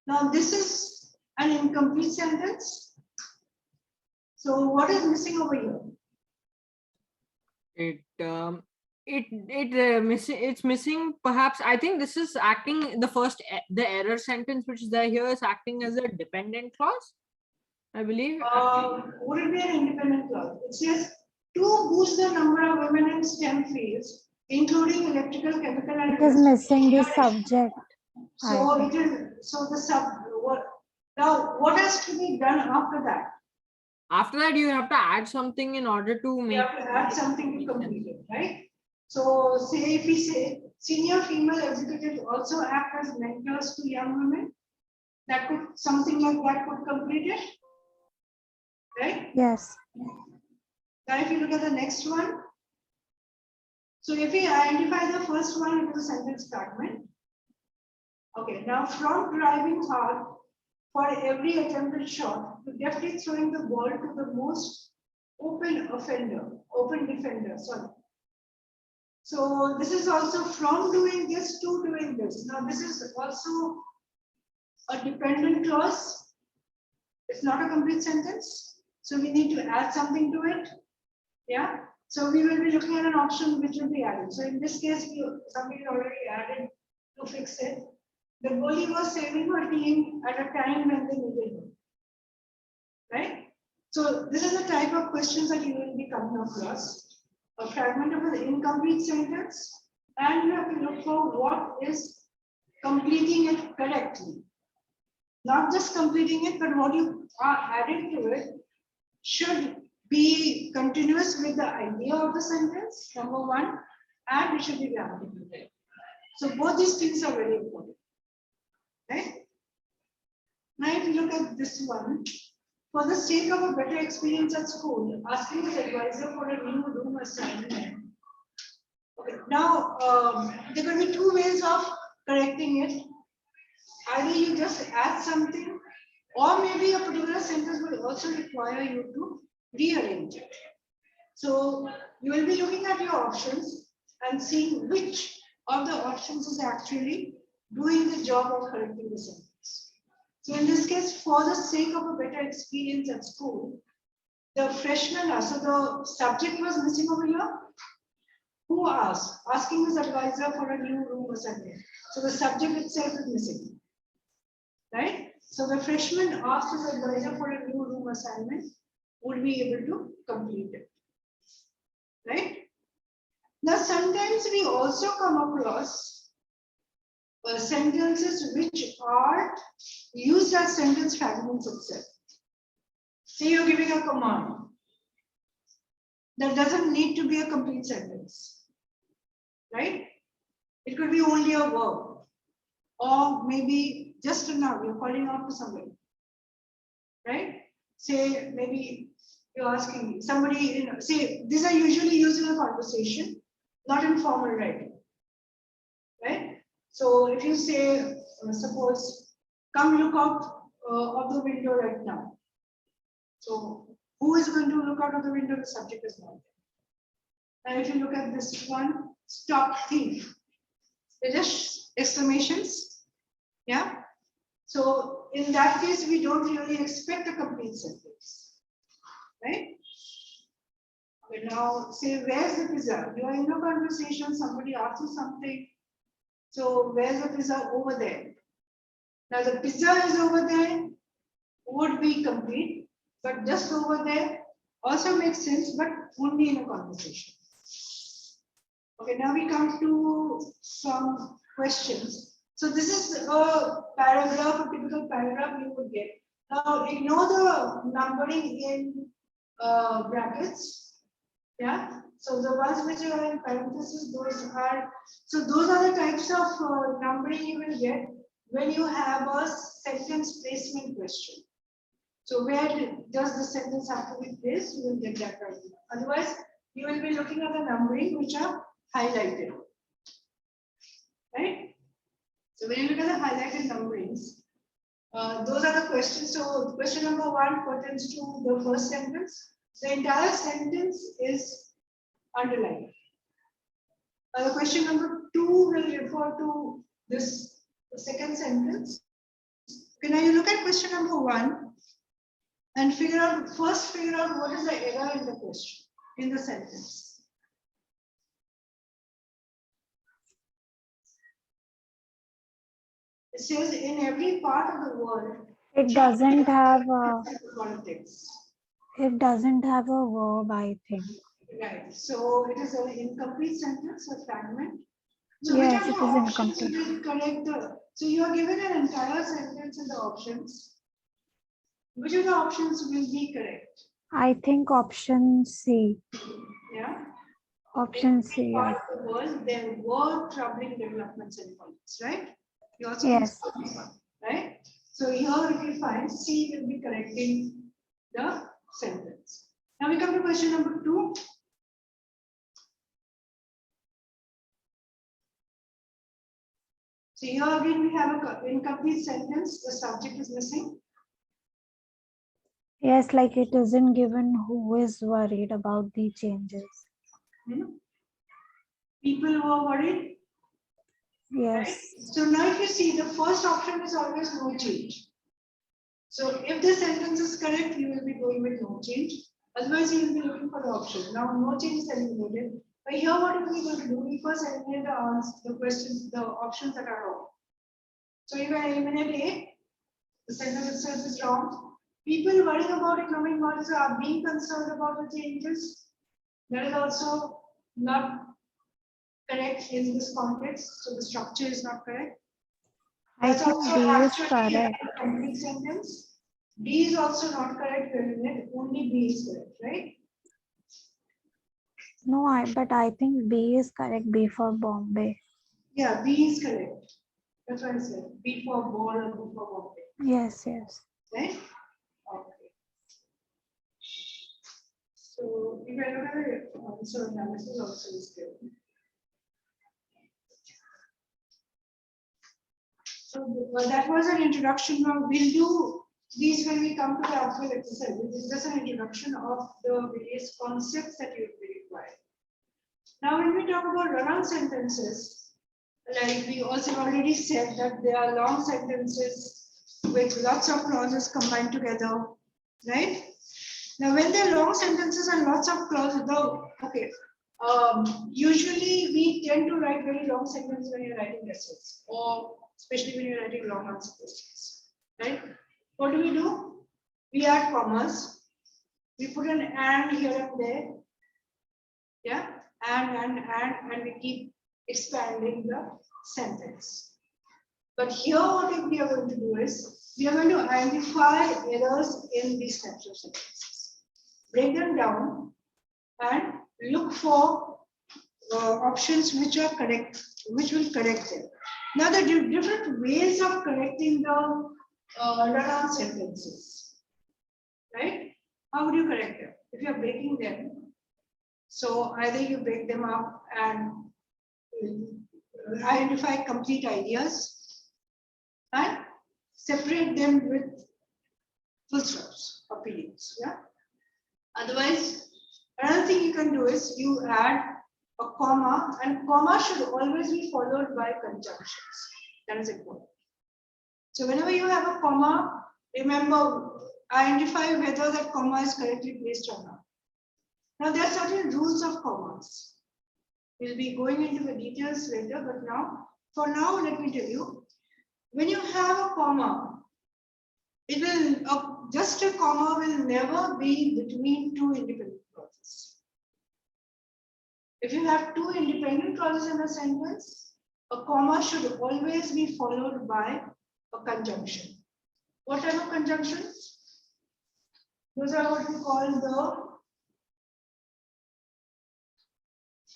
Now this is an incomplete sentence. So what is missing over here? It's missing perhaps. I think this is acting the error sentence which is there here is acting as a dependent clause, I believe. Would it be an independent clause? It says to boost the number of women in STEM fields, including electrical, chemical, and It is missing the subject. So it is now what has to be done after that? After that, you have to add something in order to make. You have to add something to complete it, right? So say if we say senior female executives also act as mentors to young women, that could something like that could complete it, right? Yes. Now if you look at the next one, so if we identify the first one, it is a sentence fragment. Okay, now from driving hard for every attempted shot to deftly throwing the ball to the most open defender, sorry. So this is also from doing this to doing this. Now this is also a dependent clause. It's not a complete sentence. So we need to add something to it. Yeah. So we will be looking at an option which will be added. So in this case, somebody already added to fix it. The goalie was saving her team at a time when they needed him. Right? So this is the type of questions that you will be coming across. A fragment of an incomplete sentence, and you have to look for what is completing it correctly. Not just completing it, but what you are adding to it should be continuous with the idea of the sentence, number one, and it should be grammatical. So both these things are very important. Right? Now if you look at this one, for the sake of a better experience at school, asking his advisor for a new room assignment. Okay, now there will be two ways of correcting it. Either you just add something, Or maybe a particular sentence will also require you to rearrange it. So you will be looking at your options and seeing which of the options is actually doing the job of correcting the sentence. So in this case, for the sake of a better experience at school, the freshman, so the subject was missing over here. Who asked? Asking his advisor for a new room assignment. So the subject itself is missing, right? So the freshman asked his advisor for a new room assignment, would be able to complete it, right? Now sometimes we also come across sentences which are used as sentence fragments itself. Say you're giving a command. That doesn't need to be a complete sentence, right? It could be only a verb, or maybe just a noun, you're calling out to somebody, right? Say maybe you're asking somebody, say these are usually used in a conversation, not in formal writing, right? So if you say, suppose, come look out of the window right now. So who is going to look out of the window? The subject is not there. And if you look at this one, stop thief. They're just exclamations. Yeah. So in that case, we don't really expect a complete sentence. Right? Okay, now say, where's the pizza? You are in a conversation, somebody asks you something. So where's the pizza? Over there. Now the pizza is over there, would be complete, but just over there also makes sense, but only in a conversation. Okay, now we come to some questions. So this is a paragraph, a typical paragraph you would get. Now ignore the numbering in brackets. Yeah, so the ones which are in parentheses, those are the types of numbering you will get when you have a sentence placement question. So where does the sentence have to be placed? You will get that right. Otherwise, you will be looking at the numbering which are highlighted. Right? So when you look at the highlighted numberings, those are the questions. So question number 1 pertains to the first sentence. The entire sentence is underlined. The question number 2 will refer to this, the second sentence. Okay, now you look at question number 1 and figure out what is the error in the question, in the sentence. It says in every part of the world. It doesn't have a, context. it doesn't have a verb, I think. Right. So it is an incomplete sentence, a fragment. So Yes, which it of the is options incomplete. will correct the, so you are given an entire sentence in the options. Which of the options will be correct? I think option C. Yeah. Option C. Part Yes. of the world, there were troubling developments in politics, right? You also Yes. right? So here if you find C will be correcting the sentence. Now we come to question number 2. So here again we have an incomplete sentence, the subject is missing. Yes, like it isn't given who is worried about the changes. People who are worried. Yes. Right? So now if you see, the first option is always no change. So if the sentence is correct, you will be going with no change. Otherwise, you will be looking for the option. Now, no change is eliminated. But here, what are we going to do? We first eliminate the answers, the questions, the options that are wrong. So if I eliminate A, the sentence itself is wrong. People worrying about economic policy are being concerned about the changes. That is also not correct in this context. So the structure is not correct. I That's think also D is actually correct. a complete sentence. D is also not correct. Only B is correct, right? No, but I think B is correct. B for Bombay. Yeah, B is correct. That's what I said. B for ball or B for Bombay. Yes, yes. Right? Okay. So if I look at it, answer analysis also is good. So that was an introduction. Now we'll do these when we come to the actual exercise, this is just an introduction of the various concepts that you will require. Now, when we talk about run-on sentences, like we also already said that they are long sentences with lots of clauses combined together, right? Now, when they're long sentences and lots of clauses, though, okay, usually we tend to write very long sentences when you're writing essays, or especially when you're writing long answer questions, right? What do? We add commas, we put an and here and there, yeah, and we keep expanding the sentence. But here what we are going to do is, we are going to identify errors in these types of sentences, break them down and look for options which are correct, which will correct them. Now the different ways of correcting the run-on sentences, right? How would you correct them? If you are breaking them, so either you break them up and identify complete ideas and separate them with full stops or periods. Yeah. Otherwise, another thing you can do is you add a comma, and comma should always be followed by conjunctions. That is important. So whenever you have a comma, remember, identify whether that comma is correctly placed or not. Now there are certain rules of commas. We'll be going into the details later, but now, for now, let me tell you, when you have a comma, it will, just a comma will never be between two independent clauses. If you have two independent clauses in a sentence, a comma should always be followed by a conjunction. What type of conjunctions? Those are what we call the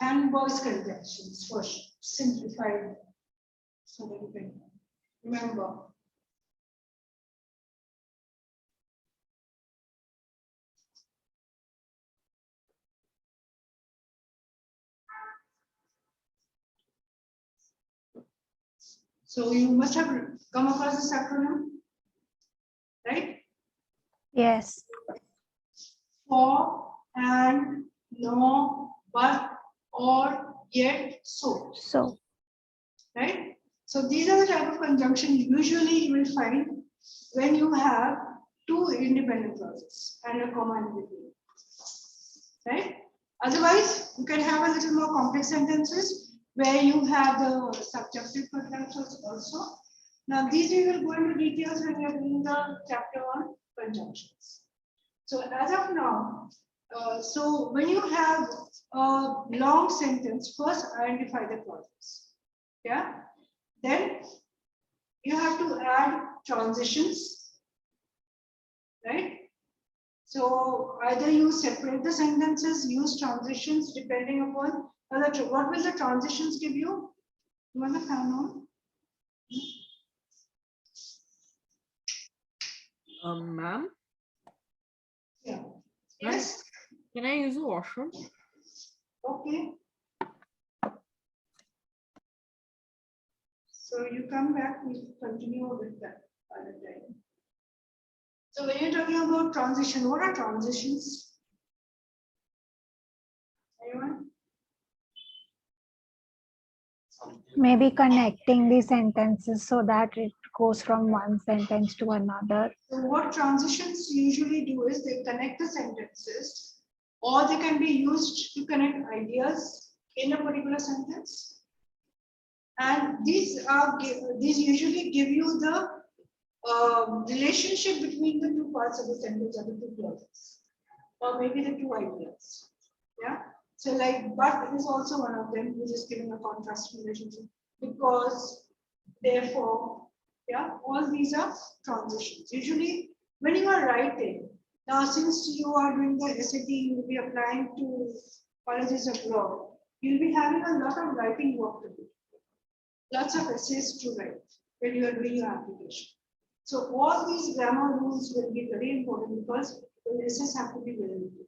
Handboy's conjunctions, for simplified, so that you can remember. So you must have come across this acronym, right? Yes. For, and, no, but, or, yet, so. So. Right? So these are the type of conjunction usually you will find when you have two independent clauses and a comma in between. Right? Otherwise, you can have a little more complex sentences where you have the subjunctive conjunctions also. Now, these we will go into details when we are doing the chapter on conjunctions. So as of now, so when you have a long sentence, first identify the clauses. Yeah. Then you have to add transitions, right? So either you separate the sentences, use transitions depending upon what will the transitions give you? You want the fan on? Ma'am? Yeah. Yes. Can I use the washroom? Okay. So you come back, we continue with that other time. So when you're talking about transition, what are transitions? Anyone? Maybe connecting the sentences so that it goes from one sentence to another. So what transitions usually do is they connect the sentences, or they can be used to connect ideas in a particular sentence. And these usually give you the relationship between the two parts of the sentence or the two clauses, or maybe the two ideas. Yeah. So like, but is also one of them, which is giving a contrast relationship. Because, therefore, yeah, all these are transitions. Usually, when you are writing, now since you are doing the SAT, you will be applying to colleges abroad, you'll be having a lot of writing work to do. Lots of essays to write when you are doing your application. So all these grammar rules will be very important because the essays have to be very good.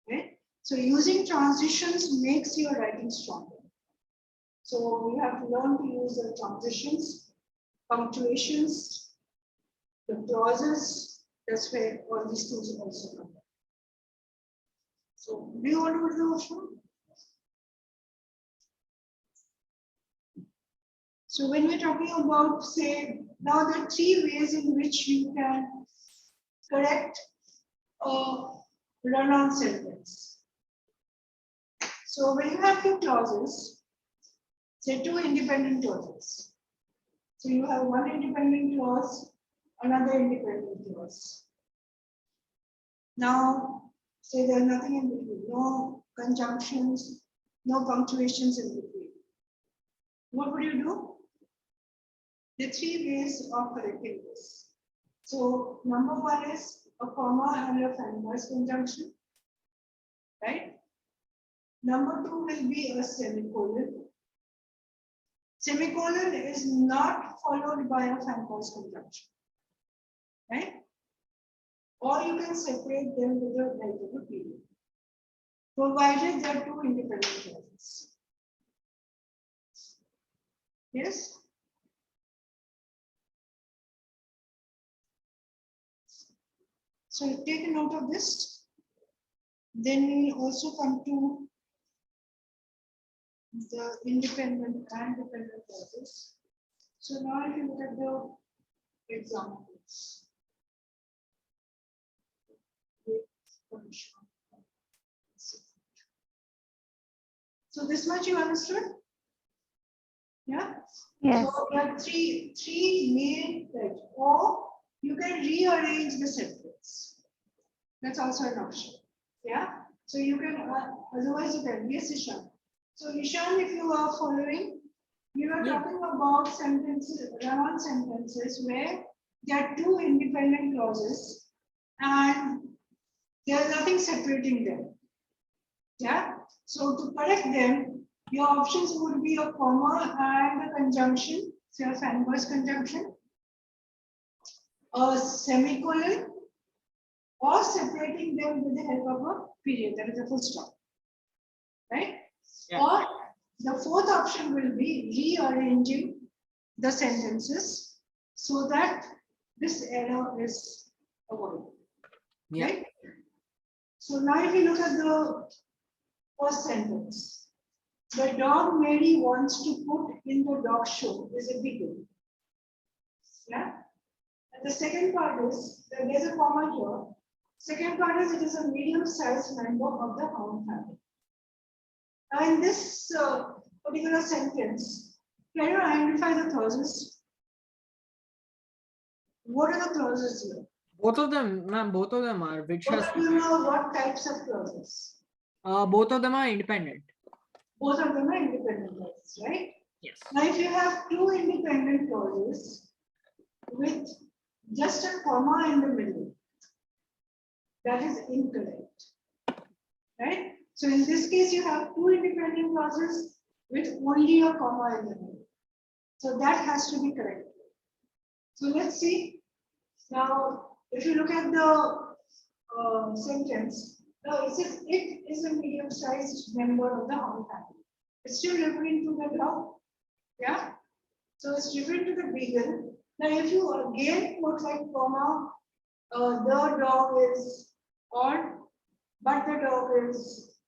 Okay? So using transitions makes your writing stronger. So you have to learn to use the transitions, punctuations, the clauses, that's where all these tools also come. So, do you want to go to the workshop? So when we're talking about, say, now there are 3 ways in which you can correct a run-on sentence. So when you have 2 clauses, say 2 independent clauses. So you have one independent clause, another independent clause. Now, say there's nothing in between, no conjunctions, no punctuations in between. What would you do? There are 3 ways of correcting this. So number 1 is a comma and a Fanbars conjunction, right? Number 2 will be a semicolon. Semicolon is not followed by a Fanbars conjunction, right? Or you can separate them with the help of a period, provided there are 2 independent clauses. Yes? So take a note of this. Then we will also come to the independent and dependent clauses. So now if you look at the examples. So this much you understood? Yeah? Yes. So there are three main types, or you can rearrange the sentences. That's also an option. Yeah. So you can otherwise you can. Yes, Ishan. So Ishan, if you are following, we were talking about sentences, run-on sentences where there are 2 independent clauses and there is nothing separating them. Yeah. So to correct them, your options would be a comma and a conjunction, so a Fanbars conjunction, a semicolon, or separating them with the help of a period, that is a full stop. Right? Yeah. Or the 4th option will be rearranging the sentences so that this error is avoided. Yeah. Right? So now if you look at the first sentence, the dog Mary wants to put in the dog show is a beginning. Yeah. And the second part is, there's a comma here. Second part is, it is a medium-sized member of the hound family. Now in this particular sentence, can you identify the clauses? What are the clauses here? Both of them, ma'am, both of them are, which has, Both of you know what types of clauses? both of them are independent. Both of them are independent clauses, right? Yes. Now if you have 2 independent clauses with just a comma in the middle, that is incorrect, right? So in this case, you have 2 independent clauses with only a comma in the middle. So that has to be corrected. So let's see. Now, if you look at the sentence, now it says it is a medium-sized member of the hound family. It's still referring to the dog, yeah? So it's referring to the beagle. Now, if you again put like comma, the dog is odd, but the dog is,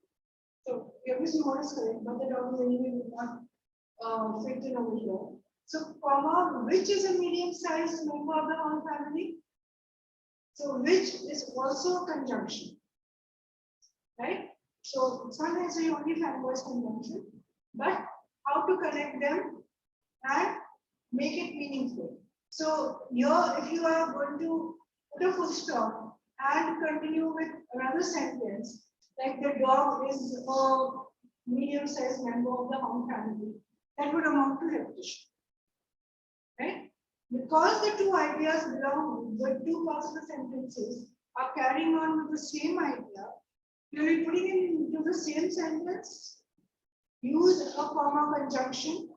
so obviously what is correct, but the dog is anyway not fit in over here. So comma, which is a medium-sized member of the hound family. So which is also a conjunction, right? So it's not necessarily only Fanbars conjunction, but how to connect them and make it meaningful. So here, if you are going to put a full stop and continue with another sentence, like the dog is a medium-sized member of the hound family, that would amount to repetition, right? Because the 2 ideas belong, the 2 parts of the sentences are carrying on with the same idea, you'll be putting it into the same sentence, use a comma conjunction,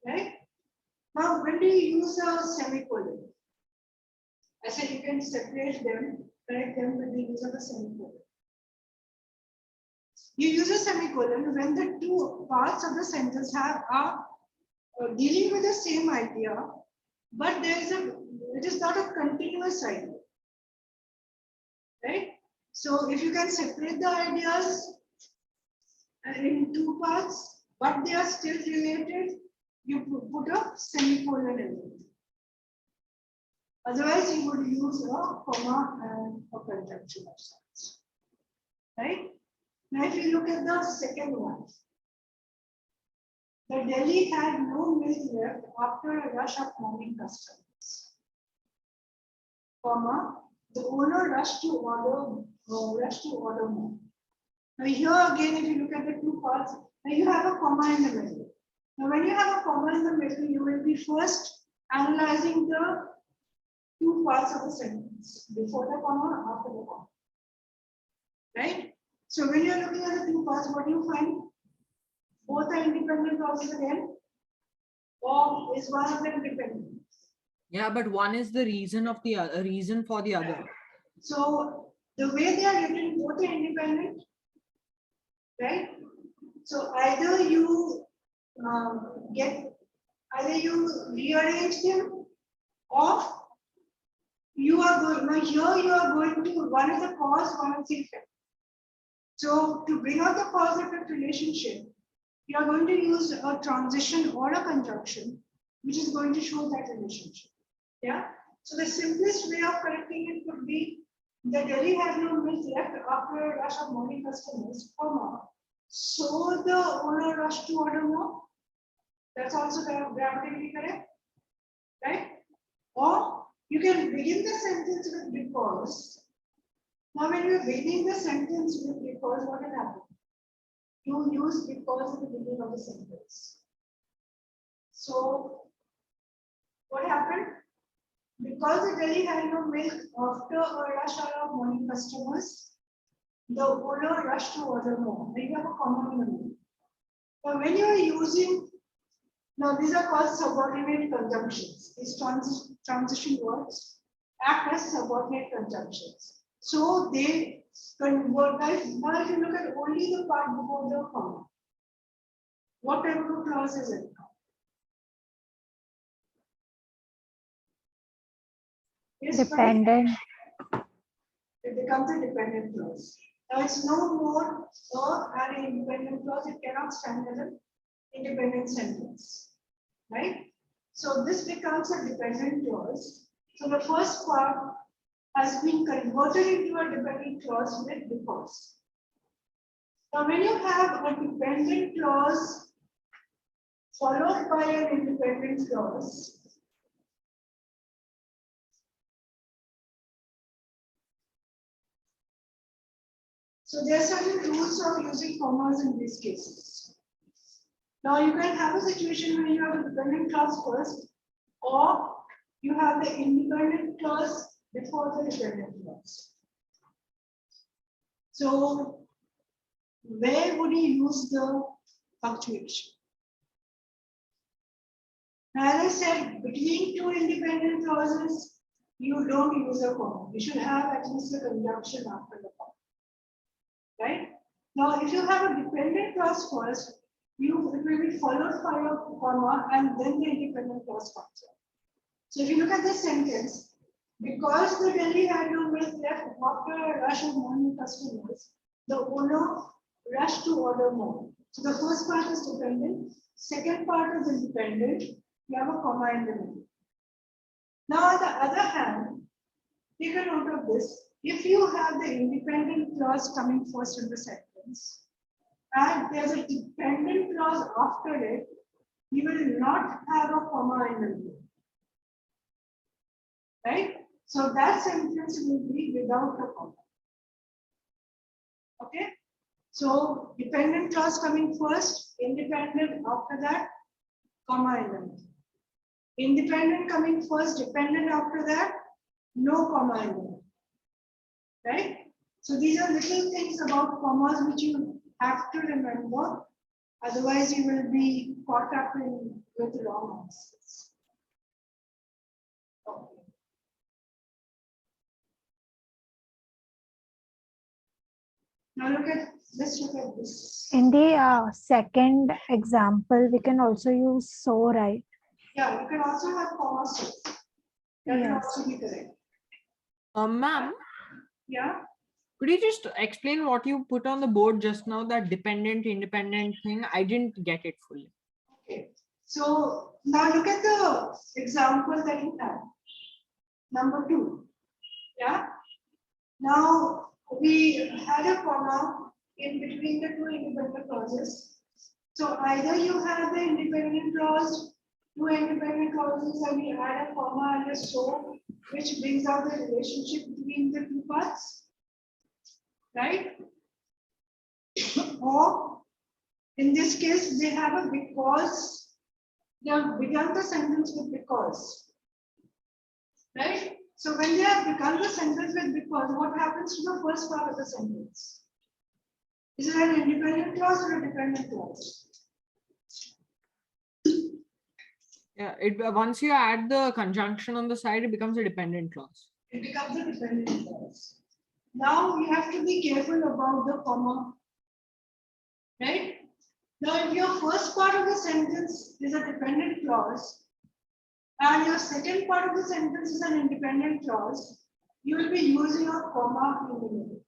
right? Now, when do you use a semicolon? I said you can separate them, correct them with the use of a semicolon. You use a semicolon when the 2 parts of the sentence are dealing with the same idea, but it is not a continuous idea, right? So if you can separate the ideas in two parts, but they are still related, you put a semicolon in it. Otherwise, you would use a comma and a conjunction of sorts, right? Now, if you look at the second one, the Delhi had no milk left after a rush of morning customers, comma, the owner rushed to order more. Now here again, if you look at the two parts, now you have a comma in the middle. Now when you have a comma in the middle, you will be first analyzing the two parts of the sentence, before the comma, after the comma, right? So when you're looking at the two parts, what do you find? Both are independent clauses again, or is one of them dependent? Yeah, but one is the reason of the reason for the other. So the way they are written, both are independent, right? So either you rearrange them, or you are going, now here you are going to, one is the cause, one is the effect. So to bring out the cause effect relationship, you are going to use a transition or a conjunction, which is going to show that relationship. Yeah. So the simplest way of correcting it could be that Delhi had no milk left after a rush of morning customers, comma. So the owner rushed to order more. That's also grammatically correct, right? Or you can begin the sentence with because. Now, when you begin the sentence with because, what will happen? You use because at the beginning of the sentence. So, what happened? Because the Delhi had no milk after a rush hour of morning customers, the owner rushed to order more. Now you have a comma in the middle. Now, when you are using, now these are called subordinate conjunctions. These transition words act as subordinate conjunctions. So they convert. Now, if you look at only the part before the comma, what type of a clause is it? Yes, Dependent. it becomes a dependent clause. Now it's no more an independent clause. It cannot stand as an independent sentence, right? So this becomes a dependent clause. So the first part has been converted into a dependent clause with because. Now when you have a dependent clause followed by an independent clause, so there are certain rules of using commas in these cases. Now you can have a situation where you have a dependent clause first, or you have the independent clause before the dependent clause. So where would you use the punctuation? Now, as I said, between two independent clauses, you don't use a comma. You should have at least a conjunction after the comma. Right? Now, if you have a dependent clause first, it will be followed by a comma and then the independent clause comes up. So if you look at this sentence, because the Delhi had no milk left after a rush of morning customers, the owner rushed to order more. So the first part is dependent, second part is independent, you have a comma in the middle. Now on the other hand, take a note of this. If you have the independent clause coming first in the sentence, and there's a dependent clause after it, you will not have a comma in the middle. Right? So that sentence will be without a comma. Okay? So dependent clause coming first, independent after that, comma in the middle. Independent coming first, dependent after that, no comma in the middle. Right? So these are little things about commas which you have to remember. Otherwise, you will be caught up with wrong answers. Okay. Now let's look at this. In the second example, we can also use so, right? Yeah, you can also have commas. Too. That will Yes. also be correct. Ma'am, Yeah. could you just explain what you put on the board just now, that dependent, independent thing? I didn't get it fully. Okay. So now look at the example that you have. Number 2. Yeah. Now we had a comma in between the two independent clauses. So either you have the independent clause, two independent clauses, and you add a comma and a so, which brings out the relationship between the two parts, right? Or in this case, they have a because. They have begun the sentence with because, right? So when they have begun the sentence with because, what happens to the first part of the sentence? Is it an independent clause or a dependent clause? Yeah, once you add the conjunction on the side, it becomes a dependent clause. It becomes a dependent clause. Now we have to be careful about the comma, right? Now, if your first part of the sentence is a dependent clause and your second part of the sentence is an independent clause, you will be using a comma in the middle.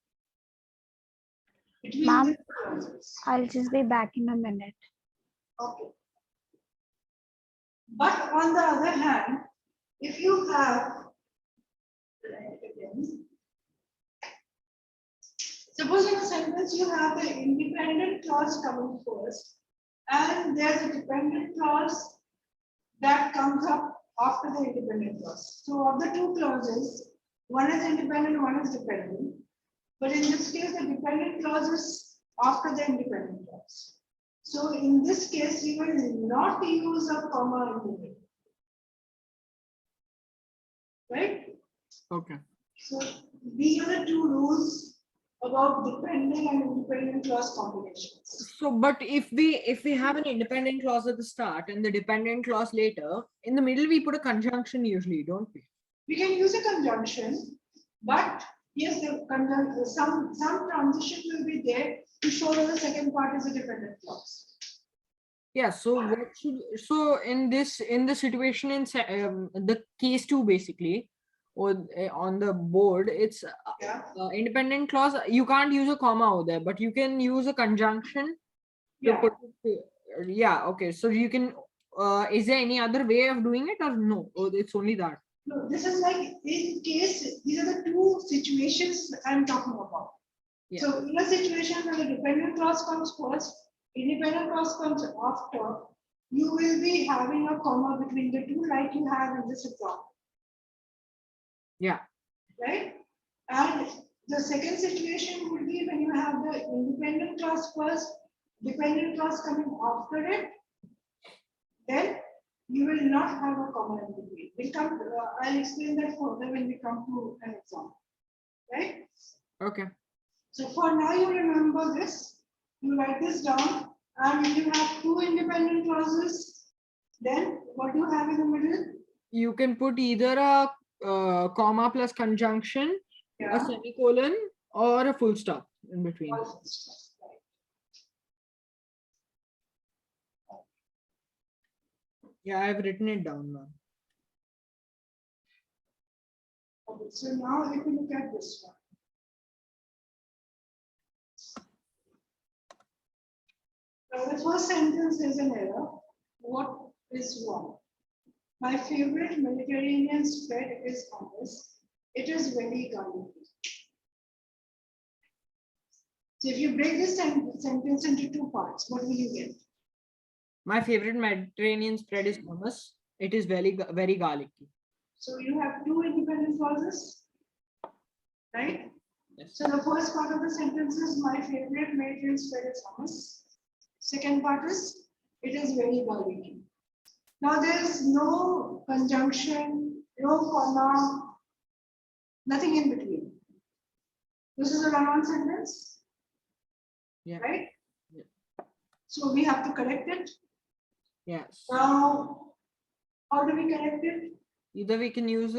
Between Ma'am, the clauses. I'll just be back in a minute. Okay. But on the other hand, if you have, suppose in a sentence you have the independent clause coming first, and there's a dependent clause that comes up after the independent clause. So of the two clauses, one is independent, one is dependent. But in this case, the dependent clause is after the independent clause. So in this case, you will not use a comma in the middle. Right? Okay. So these are the two rules about dependent and independent clause combinations. So, but if we have an independent clause at the start and the dependent clause later, in the middle we put a conjunction usually, don't we? We can use a conjunction, but yes, some transition will be there to show that the second part is a dependent clause. Yeah. So in the situation in the case 2 basically, or on the board, it's Yeah. independent clause. You can't use a comma over there, but you can use a conjunction. Yeah. Yeah. Okay. So you can. Is there any other way of doing it, or no? Or it's only that. No, this is like in case these are the two situations I'm talking about. Yeah. So in a situation where the dependent clause comes first, independent clause comes after, you will be having a comma between the two, like you have in this example. Yeah. Right? And the second situation would be when you have the independent clause first, dependent clause coming after it, then you will not have a comma in between. We'll come. I'll explain that further when we come to an example. Right? Okay. So for now, you remember this. You write this down, and if you have two independent clauses, then what do you have in the middle? You can put either a comma plus conjunction, a Yeah. semicolon, or a full stop in between. Yeah, I've written it down now. Okay, so now if you look at this one. Now the first sentence is an error. What is wrong? My favorite Mediterranean spread is hummus. It is very garlicky. So if you break this sentence into two parts, what will you get? My favorite Mediterranean spread is hummus. It is very garlicky. So you have two independent clauses, right? Yes. So the first part of the sentence is my favorite Mediterranean spread is hummus. Second part is it is very garlicky. Now there is no conjunction, no comma, nothing in between. This is a run-on sentence, Yeah. right? Yeah. So we have to correct it. Yes. Now, how do we correct it? Either we can use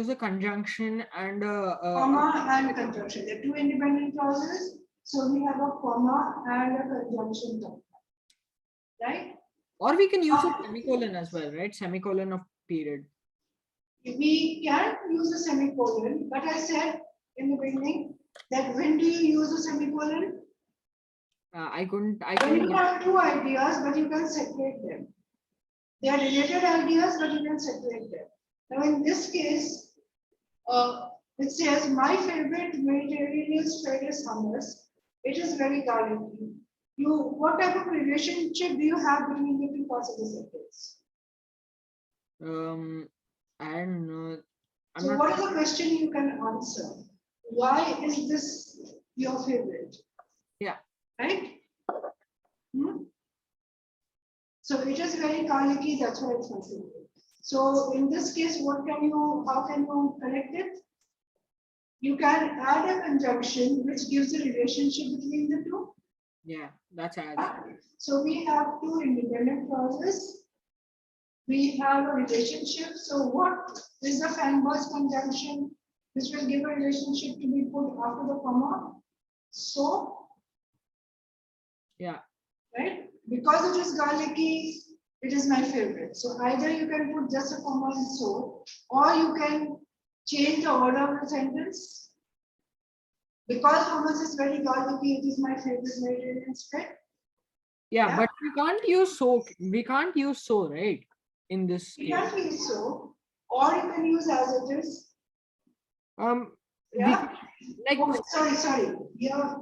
a conjunction and Comma and conjunction. There are two independent clauses, so we have a comma and a conjunction, right? Or we can use a semicolon as well, right? Semicolon of period. We can use a semicolon, but I said in the beginning that when do you use a semicolon? I couldn't. When you have two ideas, but you can separate them. They are related ideas, but you can separate them. Now, in this case, it says, my favorite Mediterranean spread is hummus. It is very garlicky. What type of relationship do you have between the two parts of the sentence? I don't know. So what is the question you can answer? Why is this your favorite? Yeah. Right? So it is very garlicky, that's why it's my favorite. So in this case, how can you connect it? You can add a conjunction which gives a relationship between the two. Yeah, that's add. So we have two independent clauses. We have a relationship. So what is the fanboys conjunction which will give a relationship to be put after the comma? So, yeah, right? Because it is garlicky, it is my favorite. So either you can put just a comma and so, or you can change the order of the sentence. Because hummus is very garlicky, it is my favorite Mediterranean spread. Yeah, but we can't use so. We can't use so, right? In this You case. can use so, or you can use as it is. Yeah. Like, sorry. Yeah.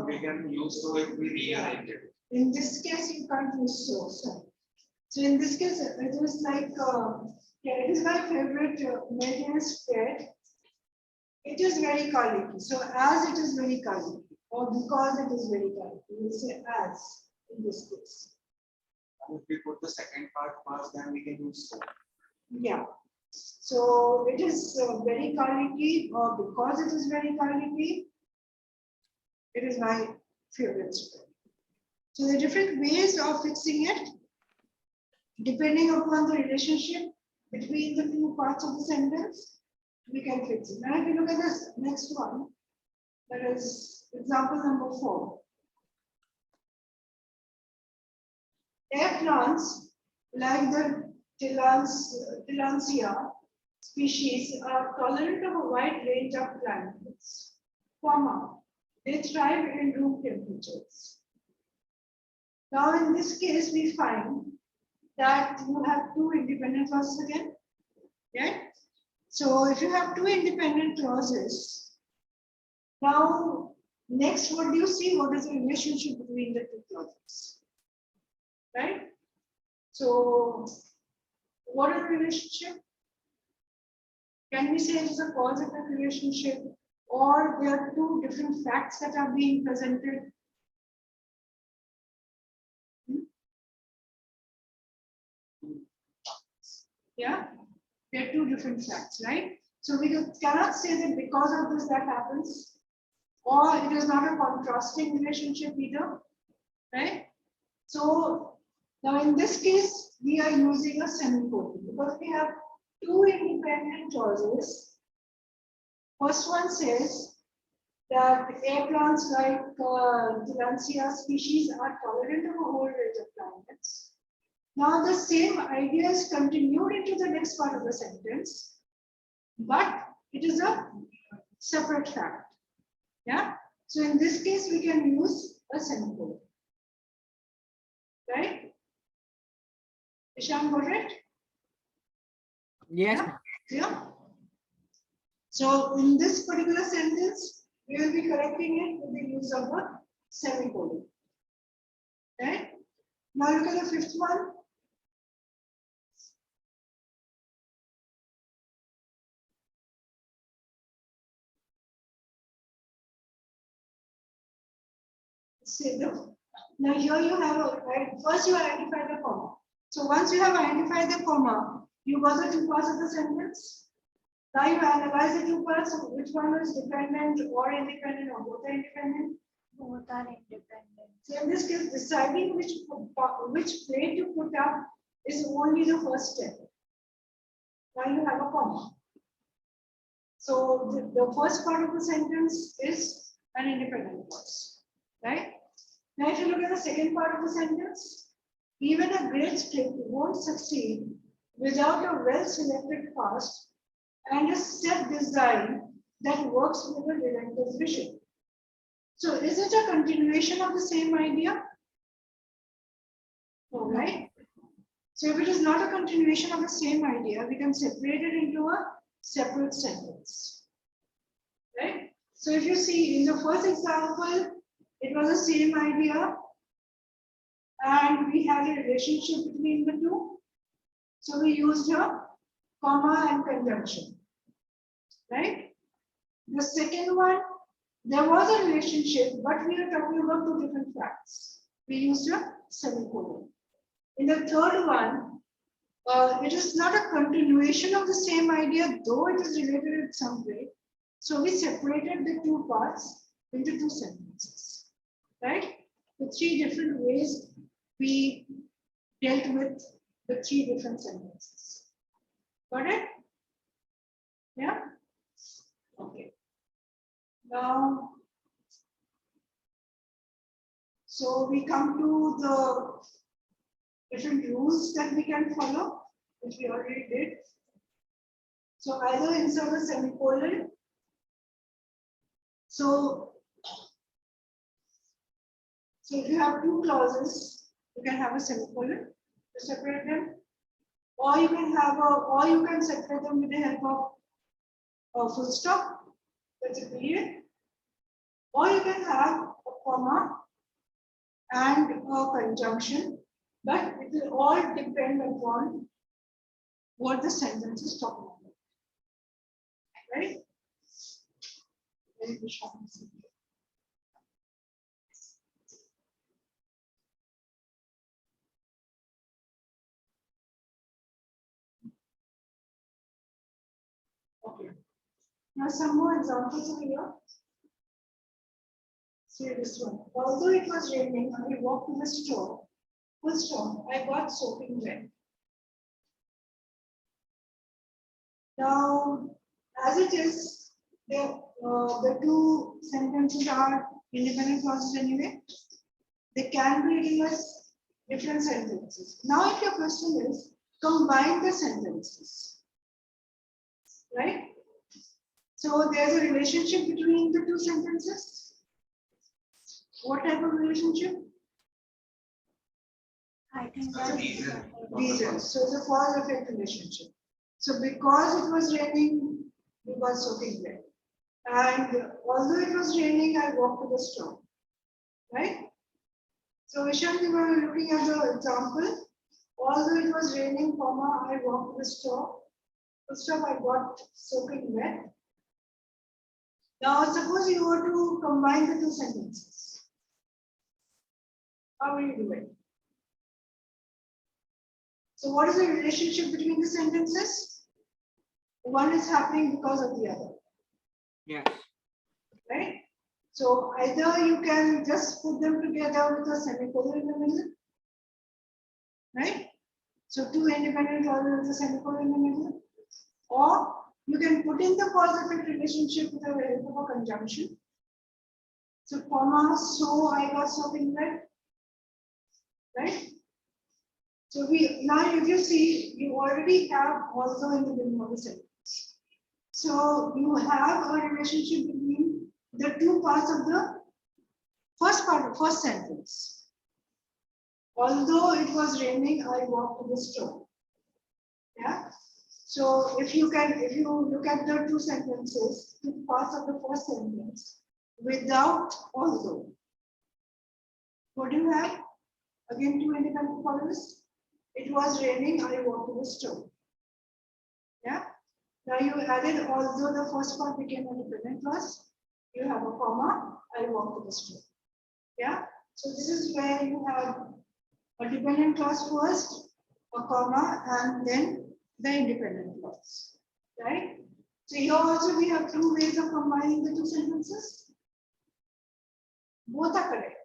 We can use so if we rewrite it. In this case, you can't use so. Sorry. So in this case, it is like, it is my favorite Mediterranean spread. It is very garlicky. So as it is very garlicky, or because it is very garlicky, we will say as in this case. If we put the second part first, then we can use so. Yeah. So it is very garlicky, or because it is very garlicky, it is my favorite spread. So there are different ways of fixing it, depending upon the relationship between the two parts of the sentence. We can fix it. Now, if you look at this next one, that is example number 4. Air plants, like the Tillandsia species, are tolerant of a wide range of climates, they thrive in room temperatures. Now, in this case, we find that you have two independent clauses again. Yeah. So if you have two independent clauses, now next, what do you see? What is the relationship between the two clauses? Right? So what is the relationship? Can we say it is a causative relationship, or there are two different facts that are being presented? Yeah, there are two different facts, right? So we cannot say that because of this that happens, or it is not a contrasting relationship either, right? So now in this case, we are using a semicolon because we have two independent clauses. First one says that air plants like Tillandsia species are tolerant of a whole range of climates. Now the same idea is continued into the next part of the sentence, but it is a separate fact. Yeah. So in this case, we can use a semicolon. Right? Isham, got it? Yes. Yeah. So in this particular sentence, we will be correcting it with the use of a semicolon. Right? Now look at the fifth one. Now here you have first you identify the comma. So once you have identified the comma, you got the two parts of the sentence. Now you analyze the two parts. Which one is dependent or independent, or both are independent? Both are independent. So in this case, deciding which plate to put up is only the first step. Now you have a comma. So the first part of the sentence is an independent clause, right? Now if you look at the second part of the sentence, Even a great script won't succeed without a well-selected cast and a set design that works with a relentless vision. So is it a continuation of the same idea? No, right? So if it is not a continuation of the same idea, we can separate it into a separate sentence. Right? So if you see in the first example, it was the same idea and we had a relationship between the two. So we used a comma and conjunction. Right? The second one, there was a relationship, but we are talking about two different facts. We used a semicolon. In the third one, it is not a continuation of the same idea, though it is related in some way. So we separated the two parts into two sentences, right? The three different ways we dealt with the three different sentences. Got it? Yeah? Okay. Now, so we come to the different rules that we can follow, which we already did. So either insert a semicolon. So if you have two clauses, you can have a semicolon to separate them, or you can separate them with the help of a full stop, that's a period, or you can have a comma and a conjunction, but it will all depend upon what the sentence is talking about. Right? Okay. Now some more examples over here. See this one. Although it was raining, I walked to the store. Full stop. I got soaking wet. Now, as it is, the two sentences are independent clauses anyway. They can be written as different sentences. Now, if your question is combine the sentences, right? So there's a relationship between the two sentences. What type of relationship? I think That's that's reason. So it's a cause effect relationship. So because it was raining, we got soaking wet. And although it was raining, I walked to the store. Right? So Vishal, we were looking at the example. Although it was raining, comma, I walked to the store. First stop, I got soaking wet. Now suppose you were to combine the two sentences. How will you do it? So what is the relationship between the sentences? One is happening because of the other. Yes. Right? So either you can just put them together with a semicolon in the middle. Right? So two independent clauses with a semicolon in the middle. Or you can put in the cause effect relationship with the help of a conjunction. So comma, so I got soaking wet. Right? So now if you see, you already have also in the beginning of the sentence. So you have a relationship between the two parts of the first sentence. Although it was raining, I walked to the store. Yeah. So if you look at the two sentences, two parts of the first sentence, without although, what do you have? Again, two independent clauses. It was raining, I walked to the store. Yeah. Now you added although the first part became a dependent clause, you have a comma, I walked to the store. Yeah. So this is where you have a dependent clause first, a comma, and then the independent clause. Right? So here also we have two ways of combining the two sentences. Both are correct.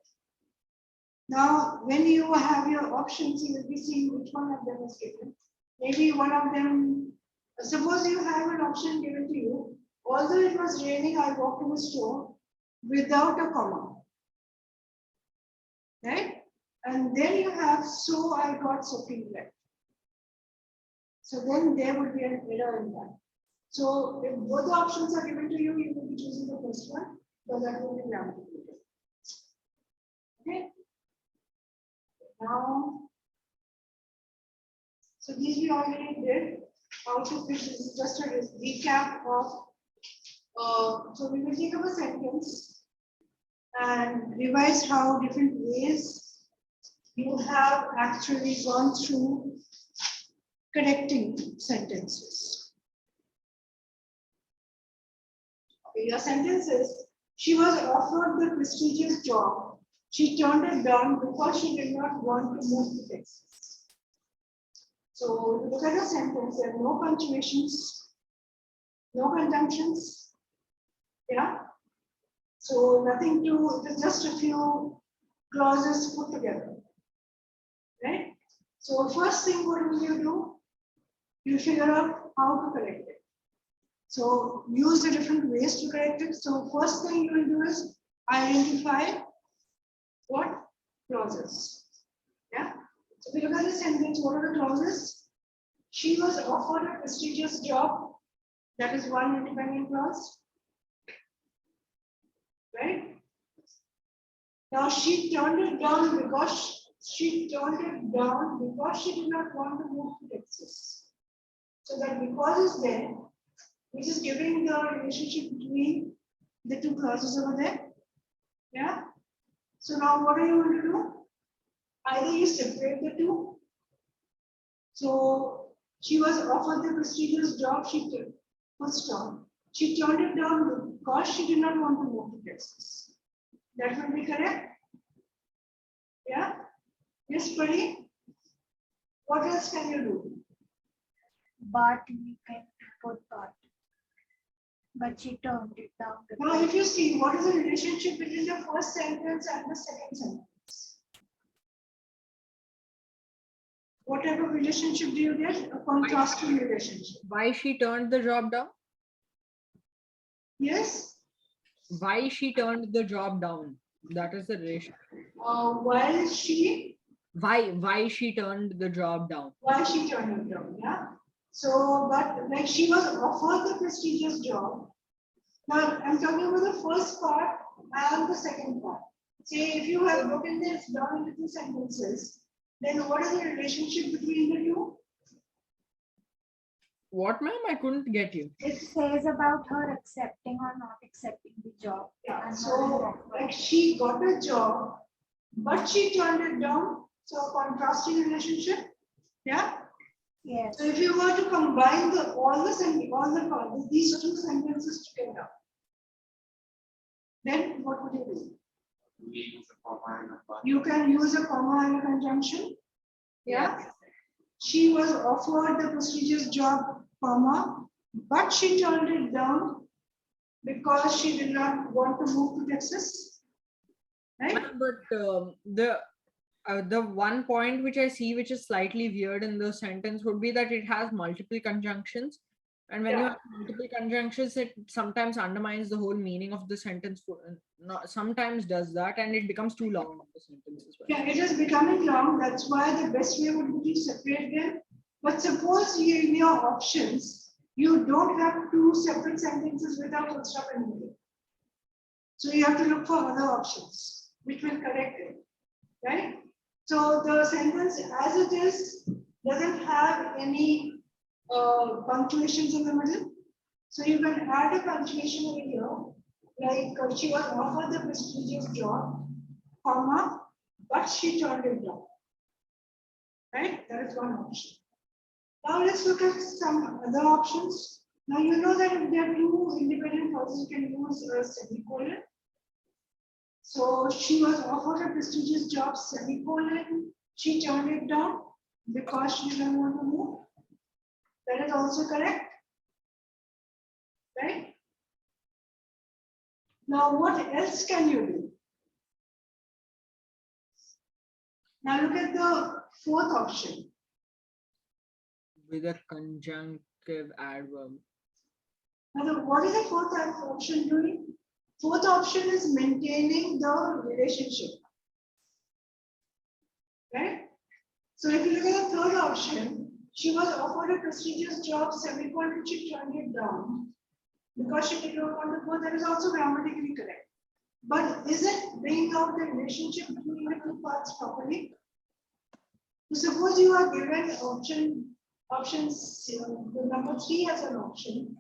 Now, when you have your options, you will be seeing which one of them is given. Maybe one of them, suppose you have an option given to you, although it was raining, I walked to the store without a comma. Right? And then you have, so I got soaking wet. So then there would be an error in that. So if both the options are given to you, you will be choosing the first one, but that will be grammatically. Okay. Now, so these we already did. How to fix this is just a recap of. So we will take up a sentence and revise how different ways you have actually gone through correcting sentences. Okay, your sentence is, she was offered the prestigious job. She turned it down because she did not want to move to Texas. So if you look at the sentence, there are no punctuations, no conjunctions. Yeah. So nothing to, it is just a few clauses put together. Right? So first thing, what will you do? You figure out how to correct it. So use the different ways to correct it. So first thing you will do is identify what clauses. Yeah. So if you look at the sentence, what are the clauses? She was offered a prestigious job. That is one independent clause. Right? Now she turned it down because she did not want to move to Texas. So that because is there, which is giving the relationship between the two clauses over there. Yeah. So now what are you going to do? Either you separate the two. So she was offered the prestigious job. She took first job. She turned it down because she did not want to move to Texas. That will be correct. Yeah. Yes, Pari. What else can you do? But we can put but she turned it down. Now, if you see, what is the relationship between the first sentence and the second sentence? What type of relationship do you get? A contrasting relationship. Why she turned the job down? Yes. Why she turned the job down? That is the relation. While she. Why she turned the job down? Why she turned it down? Yeah. So, but like she was offered the prestigious job. Now, I'm talking about the first part and the second part. Say, if you have broken this down into two sentences, then what is the relationship between the two? What, ma'am? I couldn't get you. It says about her accepting or not accepting the job. Yeah. And So, like she got a job, but she turned it down. So, contrasting relationship. Yeah. yes. So, if you were to combine these two sentences together, then what would you do? We use a comma and a but. You can use a comma and a conjunction. Yeah. She was offered the prestigious job, comma, but she turned it down because she did not want to move to Texas. Right? Ma'am, but the one point which I see which is slightly weird in the sentence would be that it has multiple conjunctions. And when you Yeah. have multiple conjunctions, it sometimes undermines the whole meaning of the sentence. Sometimes does that, and it becomes too long of the sentence as well. Yeah, it is becoming long. That's why the best way would be to separate them. But suppose you, in your options, you don't have two separate sentences without full stop in the middle. So you have to look for other options, which will correct it. Right? So the sentence as it is doesn't have any punctuations in the middle. So you can add a punctuation over here, like she was offered the prestigious job, comma, but she turned it down. Right? That is one option. Now let's look at some other options. Now you know that if there are two independent clauses, you can use a semicolon. So she was offered a prestigious job, semicolon. She turned it down because she didn't want to move. That is also correct. Right? Now what else can you do? Now look at the fourth option. With a conjunctive adverb. Now what is the fourth option doing? Fourth option is maintaining the relationship. right? So if you look at the third option, she was offered a prestigious job, semicolon, she turned it down because she did not want to go. That is also grammatically correct. But is it bringing out the relationship between the two parts properly? So suppose you are given options, the number 3 as an option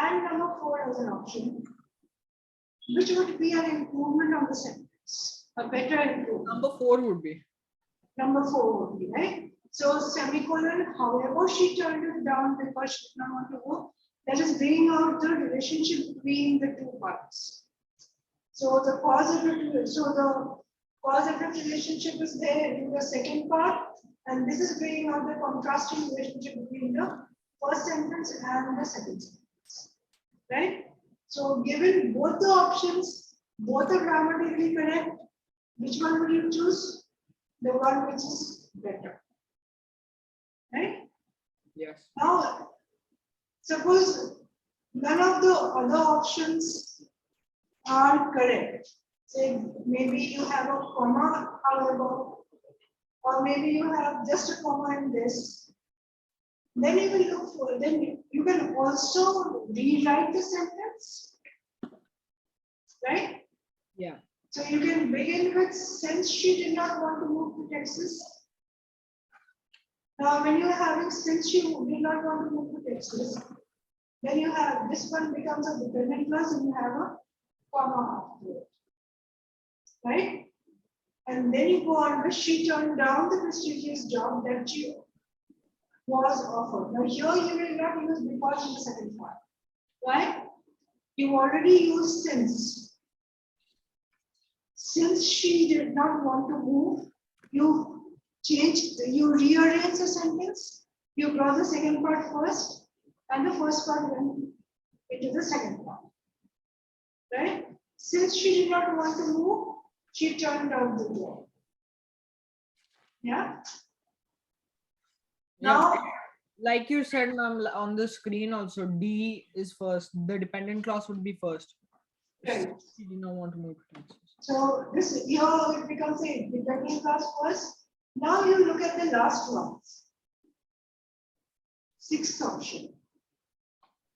and number 4 as an option, which would be an improvement on the sentence, a better improvement. Number 4 would be. Number 4 would be, right? So semicolon, however, she turned it down because she did not want to go. That is bringing out the relationship between the two parts. So the causative relationship is there in the second part, and this is bringing out the contrasting relationship between the first sentence and the second sentence, right? So given both the options, both are grammatically correct, which one would you choose? The one which is better, right? Yes. Now, suppose none of the other options are correct. Say maybe you have a comma, however, or maybe you have just a comma in this. Then you will look for, then you can also rewrite the sentence, right? Yeah. So you can begin with, since she did not want to move to Texas. Now, when you are having since she did not want to move to Texas, then you have this one becomes a dependent clause and you have a comma after it, right? And then you go on with she turned down the prestigious job that she was offered. Now here you will not use because in the second part. Why? You already used since. Since she did not want to move, you rearrange the sentence, you brought the second part first, and the first part went into the second part. Right? Since she did not want to move, she turned down the job. Yeah. Now, like you said, ma'am, on the screen also, D is first. The dependent clause would be first. right. She did not want to move to Texas. So this here it becomes a dependent clause first. Now you look at the last one. Sixth option.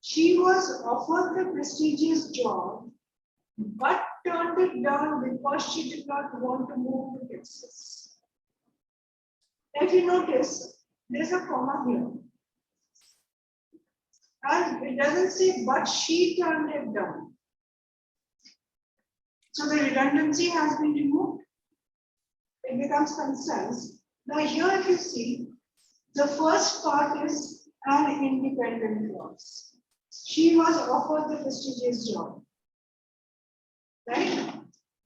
She was offered the prestigious job, but turned it down because she did not want to move to Texas. If you notice, there's a comma here. And it doesn't say, but she turned it down. So the redundancy has been removed. It becomes concise. Now here if you see, the first part is an independent clause. She was offered the prestigious job. Right?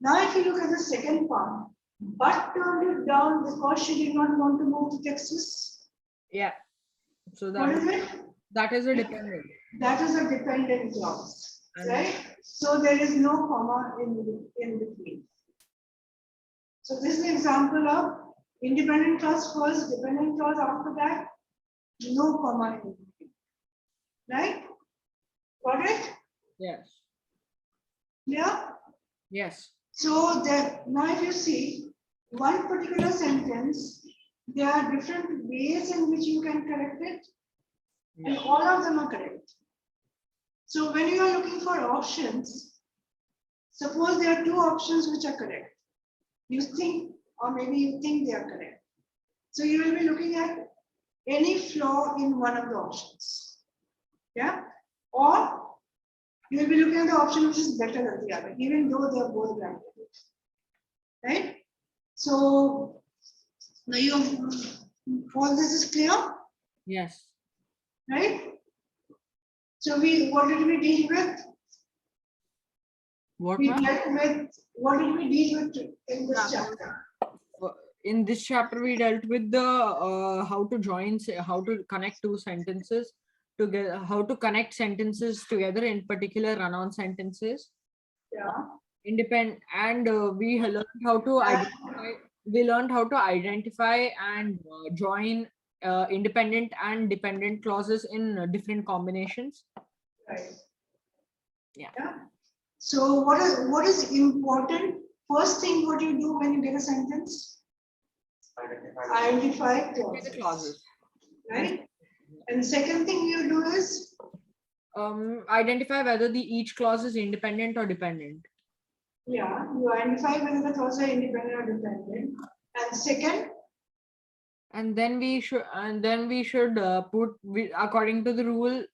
Now if you look at the second part, but turned it down because she did not want to move to Texas. Yeah. So What is it? that is a dependent. That is a dependent clause. And right? So there is no comma in between. So this is an example of independent clause first, dependent clause after that, no comma in between. Right? Got it? Yes. Yeah? Yes. So that now if you see one particular sentence, there are different ways in which you can correct it, and all of them are correct. So when you are looking for options, suppose there are two options which are correct. You think, or maybe you think they are correct. So you will be looking at any flaw in one of the options. Yeah? Or you will be looking at the option which is better than the other, even though they are both granted. Right? So now all this is clear? Yes. Right? So what did we deal with? What What did we deal with in this chapter? In this chapter, we dealt with the how to connect two sentences together, how to connect sentences together, in particular run-on sentences. Yeah. Independent, and we learned how to identify. We learned how to identify and join independent and dependent clauses in different combinations. Right. Yeah. So what is important? First thing, what you do when you get a sentence? Identify With the clauses. clauses. Right? And second thing you do is Identify whether each clause is independent or dependent. yeah, you identify whether the clauses are independent or dependent. And second, And then we should put according to the rule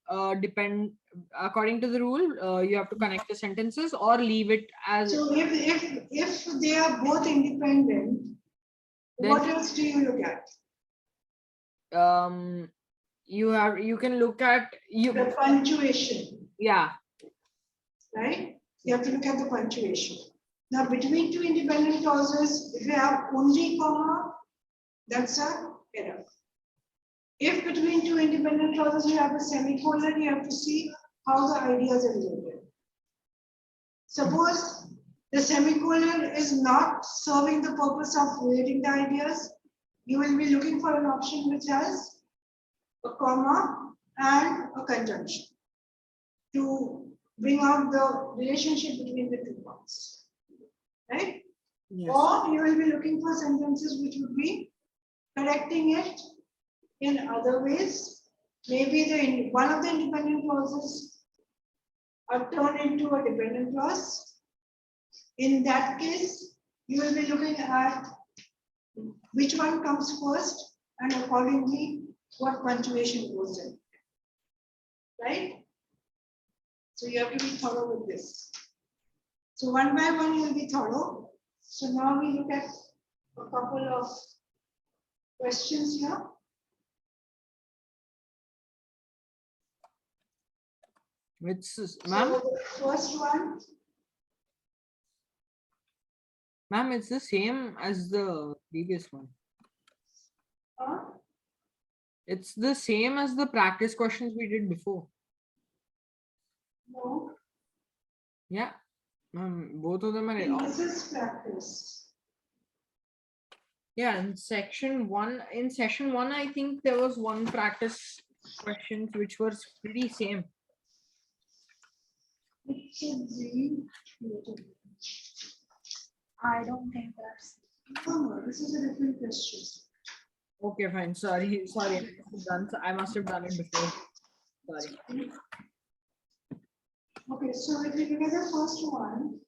according to the rule you have to connect the sentences or leave it as so if they are both independent, Then- what else do you look at? you can look at The punctuation, yeah. right? You have to look at the punctuation. Now, between two independent clauses, if you have only comma, that's a error. If between two independent clauses you have a semicolon, you have to see how the ideas are related. Suppose the semicolon is not serving the purpose of relating the ideas, you will be looking for an option which has a comma and a conjunction to bring out the relationship between the two parts, right? Yes. Or you will be looking for sentences which would be correcting it in other ways. Maybe one of the independent clauses are turned into a dependent clause. In that case, you will be looking at which one comes first and accordingly what punctuation goes in. Right? So you have to be thorough with this. So one by one you will be thorough. So now we look at a couple of questions here. Ma'am, So the first one, ma'am, it's the same as the previous one. It's the same as the practice questions we did before. no, Yeah, both of them are. this is practice. Yeah, in session one, I think there was one practice questions which was pretty same. It should be. I don't think that's. No, this is a different question. Okay, fine. Sorry. I must have done it before. Sorry. Okay, so if you look at the first one,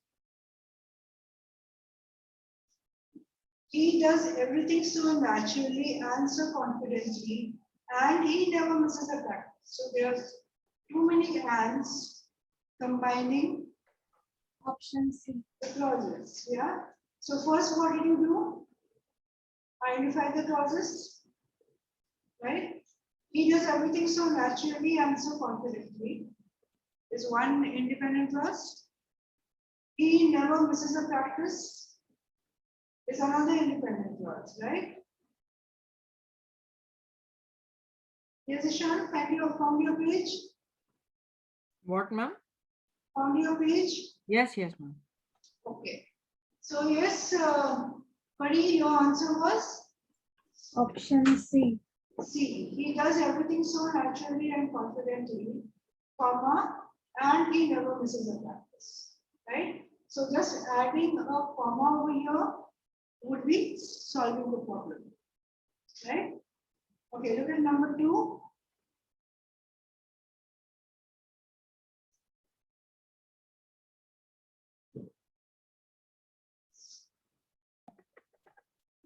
he does everything so naturally and so confidently, and he never misses a practice. So there's too many ands combining Option C. the clauses. Yeah. So first, what did you do? Identify the clauses, right? He does everything so naturally and so confidently. Is one independent clause. He never misses a practice. Is another independent clause, right? Yes, Ishan, found your page? What, ma'am? Found your page? Yes, ma'am. Okay. So yes, Pari, your answer was Option C. C. He does everything so naturally and confidently, comma, and he never misses a practice, right? So just adding a comma over here would be solving the problem, right? Okay, look at number 2.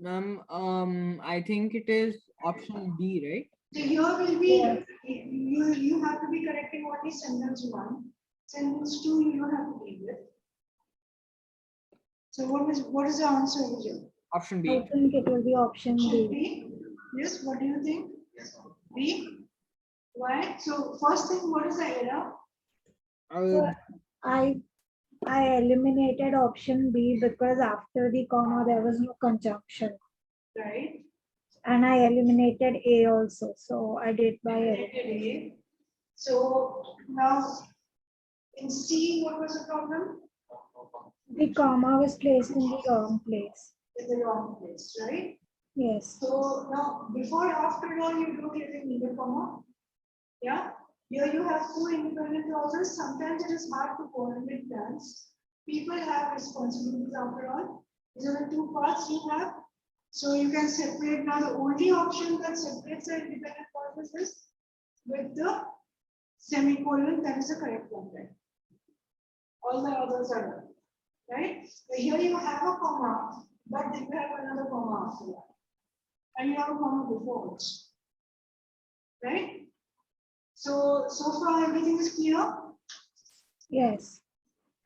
Ma'am, I think it is option D, right? So here will be, Yes. you have to be correcting what is sentence 1. Sentence 2 you don't have to deal with. So what is the answer here? Option I B. think it will be option Should B. be. Yes, what do you think? B. Why? So first thing, what is the error? Uh, I eliminated option B because after the comma there was no conjunction, Right? and I eliminated A also. So I did by error. A. So now in C, what was the problem? The comma was placed in the wrong place. In the wrong place, right? Yes. So now before after all you don't even need a comma. Yeah. Here you have 2 independent clauses. Sometimes it is hard to coordinate plans. People have responsibilities after all. These are the 2 parts you have. So you can separate. Now the only option that separates the independent clauses is with the semicolon. That is the correct one, right? All the others are wrong, right? But here you have a comma, but then you have another comma after that, and you have a comma before it, right? So far everything is clear, Yes.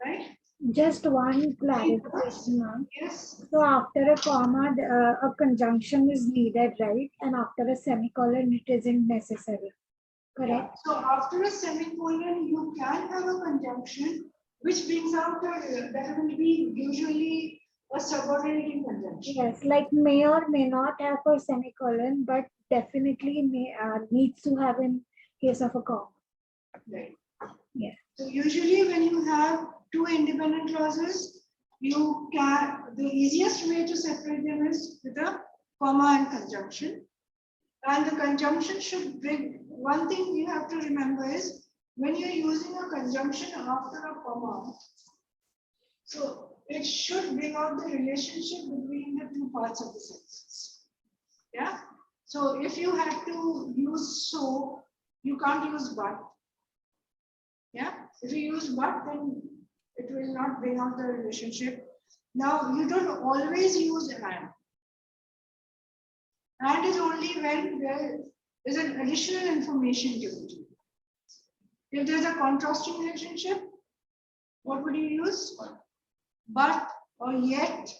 right? Just one clarification, ma'am. Yes. So after a comma, a conjunction is needed, right? And after a semicolon, it isn't necessary. Correct? So after a semicolon, you can have a conjunction which brings out that will be usually a subordinating conjunction. Yes, like may or may not have a semicolon, but definitely needs to have in case of a comma. Right. Yeah. So usually when you have two independent clauses, you can, the easiest way to separate them is with a comma and conjunction. And the conjunction should bring, one thing you have to remember is when you're using a conjunction after a comma, so it should bring out the relationship between the two parts of the sentence. Yeah. So if you had to use so, you can't use but. Yeah. If you use but, then it will not bring out the relationship. Now you don't always use and. And is only when there is an additional information given to you. If there's a contrasting relationship, what would you use? But or yet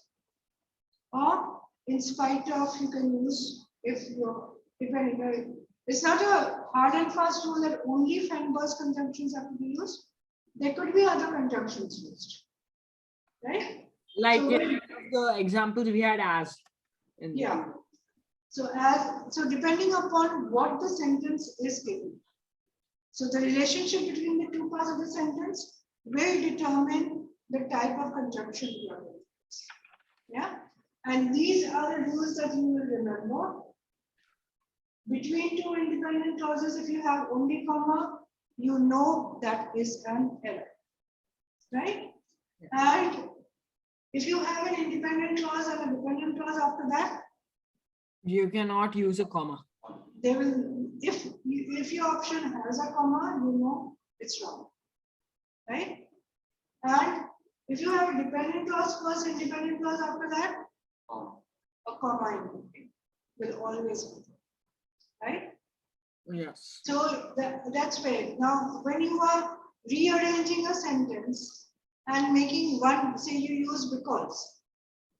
or in spite of, you can use if you're depending. It's not a hard and fast rule that only Fenber's conjunctions have to be used. There could be other conjunctions used, right? Like So the examples we had asked. Yeah. So depending upon what the sentence is given. So the relationship between the two parts of the sentence will determine the type of conjunction you are doing. Yeah. And these are the rules that you will remember. Between two independent clauses, if you have only comma, you know that is an error. Right? And if you have an independent clause and a dependent clause after that, You cannot use a comma. they will, if your option has a comma, you know it's wrong, right? And if you have a dependent clause first, independent clause after that, a comma in between will always be there, right? Yes. So that's where now when you are rearranging a sentence and making one, say you use because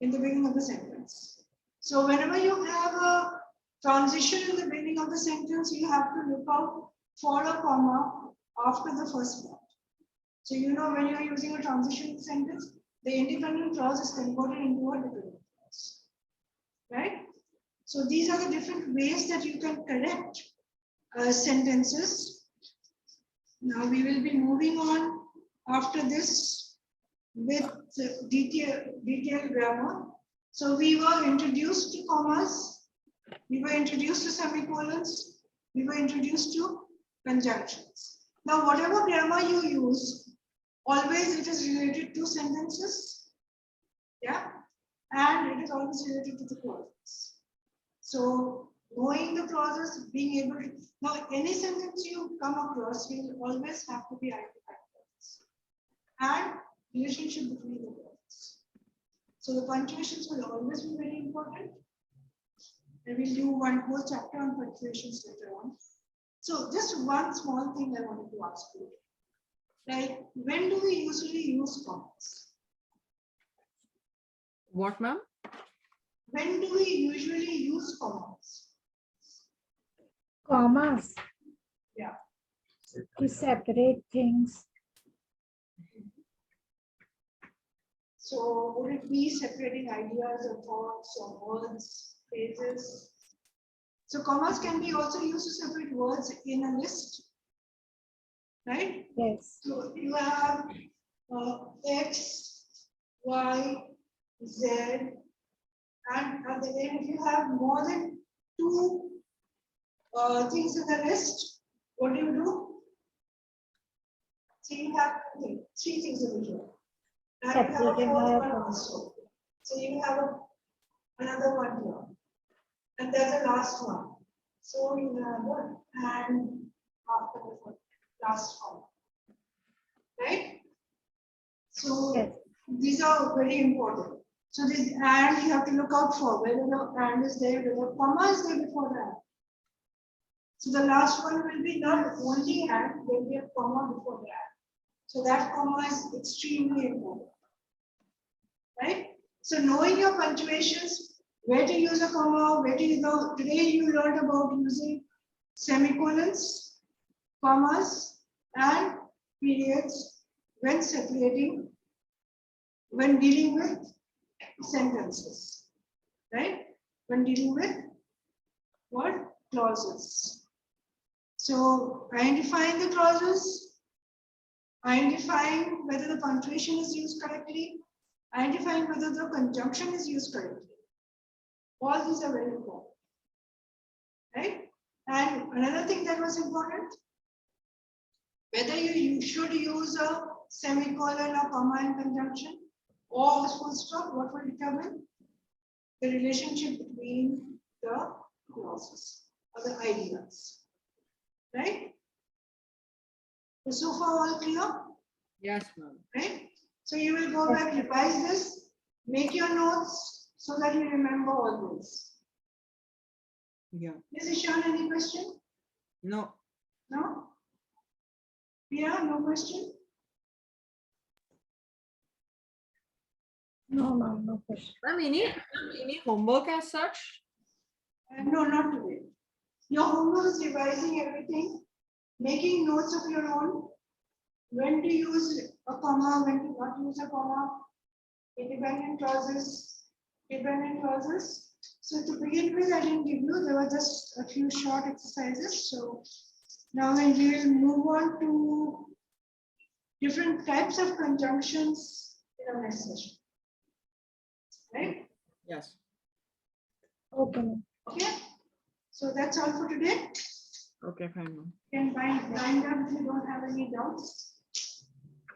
in the beginning of the sentence. So whenever you have a transition in the beginning of the sentence, you have to look out for a comma after the first part. So you know when you are using a transition sentence, the independent clause is converted into a dependent clause, right? So these are the different ways that you can correct sentences. Now we will be moving on after this with detailed grammar. So we were introduced to commas, we were introduced to semicolons, we were introduced to conjunctions. Now whatever grammar you use, always it is related to sentences, yeah, and it is always related to the clauses. So knowing the clauses, being able to, now any sentence you come across will always have to be identified clauses and relationship between the clauses. So the punctuations will always be very important. And we'll do one whole chapter on punctuations later on. So just one small thing I wanted to ask you. Like, when do we usually use commas? What, ma'am? When do we usually use commas? Commas. Yeah. To separate things. So would it be separating ideas or thoughts or words, phrases? So commas can be also used to separate words in a list, right? Yes. So you have X, Y, Z, and at the end, if you have more than two things in the list, what do? So you have three things in the list. And you have a Separated by fourth a one comma. also. So you have another one here. And that's the last one. So you have the and after the last form. Right? So Yes. these are very important. So this and you have to look out for whether the and is there, whether comma is there before the and. So the last one will be not only and, there will be a comma before the and. So that comma is extremely important. Right? So knowing your punctuations, where to use a comma, where to use the, today you learned about using semicolons, commas, and periods when separating, when dealing with sentences, right? When dealing with what? Clauses. So identifying the clauses, identifying whether the punctuation is used correctly, identifying whether the conjunction is used correctly. All these are very important, right? And another thing that was important, whether you should use a semicolon or comma in conjunction or a full stop, what will determine the relationship between the clauses or the ideas, right? So far all clear, Yes, ma'am. right? So you will go back, revise this, make your notes so that you remember all this. Yeah. Is Ishan any question? No. No? Yeah, no question? No, ma'am, no question. Ma'am, any homework as such? No, not today. Your homework is revising everything, making notes of your own, when to use a comma, when to not use a comma, independent clauses, dependent clauses. So to begin with, I didn't give you, there were just a few short exercises. So now we will move on to different types of conjunctions in our next session. Right? Yes. Okay, ma'am. Okay. So that's all for today. Okay, fine, ma'am. You can wind up if you don't have any doubts.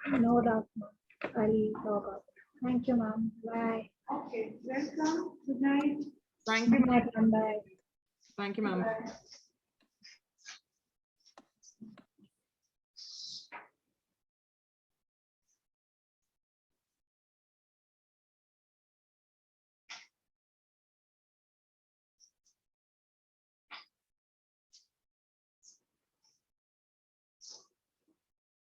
No doubt, ma'am. I'll log out. Thank you, ma'am. Bye. Okay, welcome. Good night. Thank you, Good ma'am. night, ma'am. Bye. Thank you, ma'am. Bye.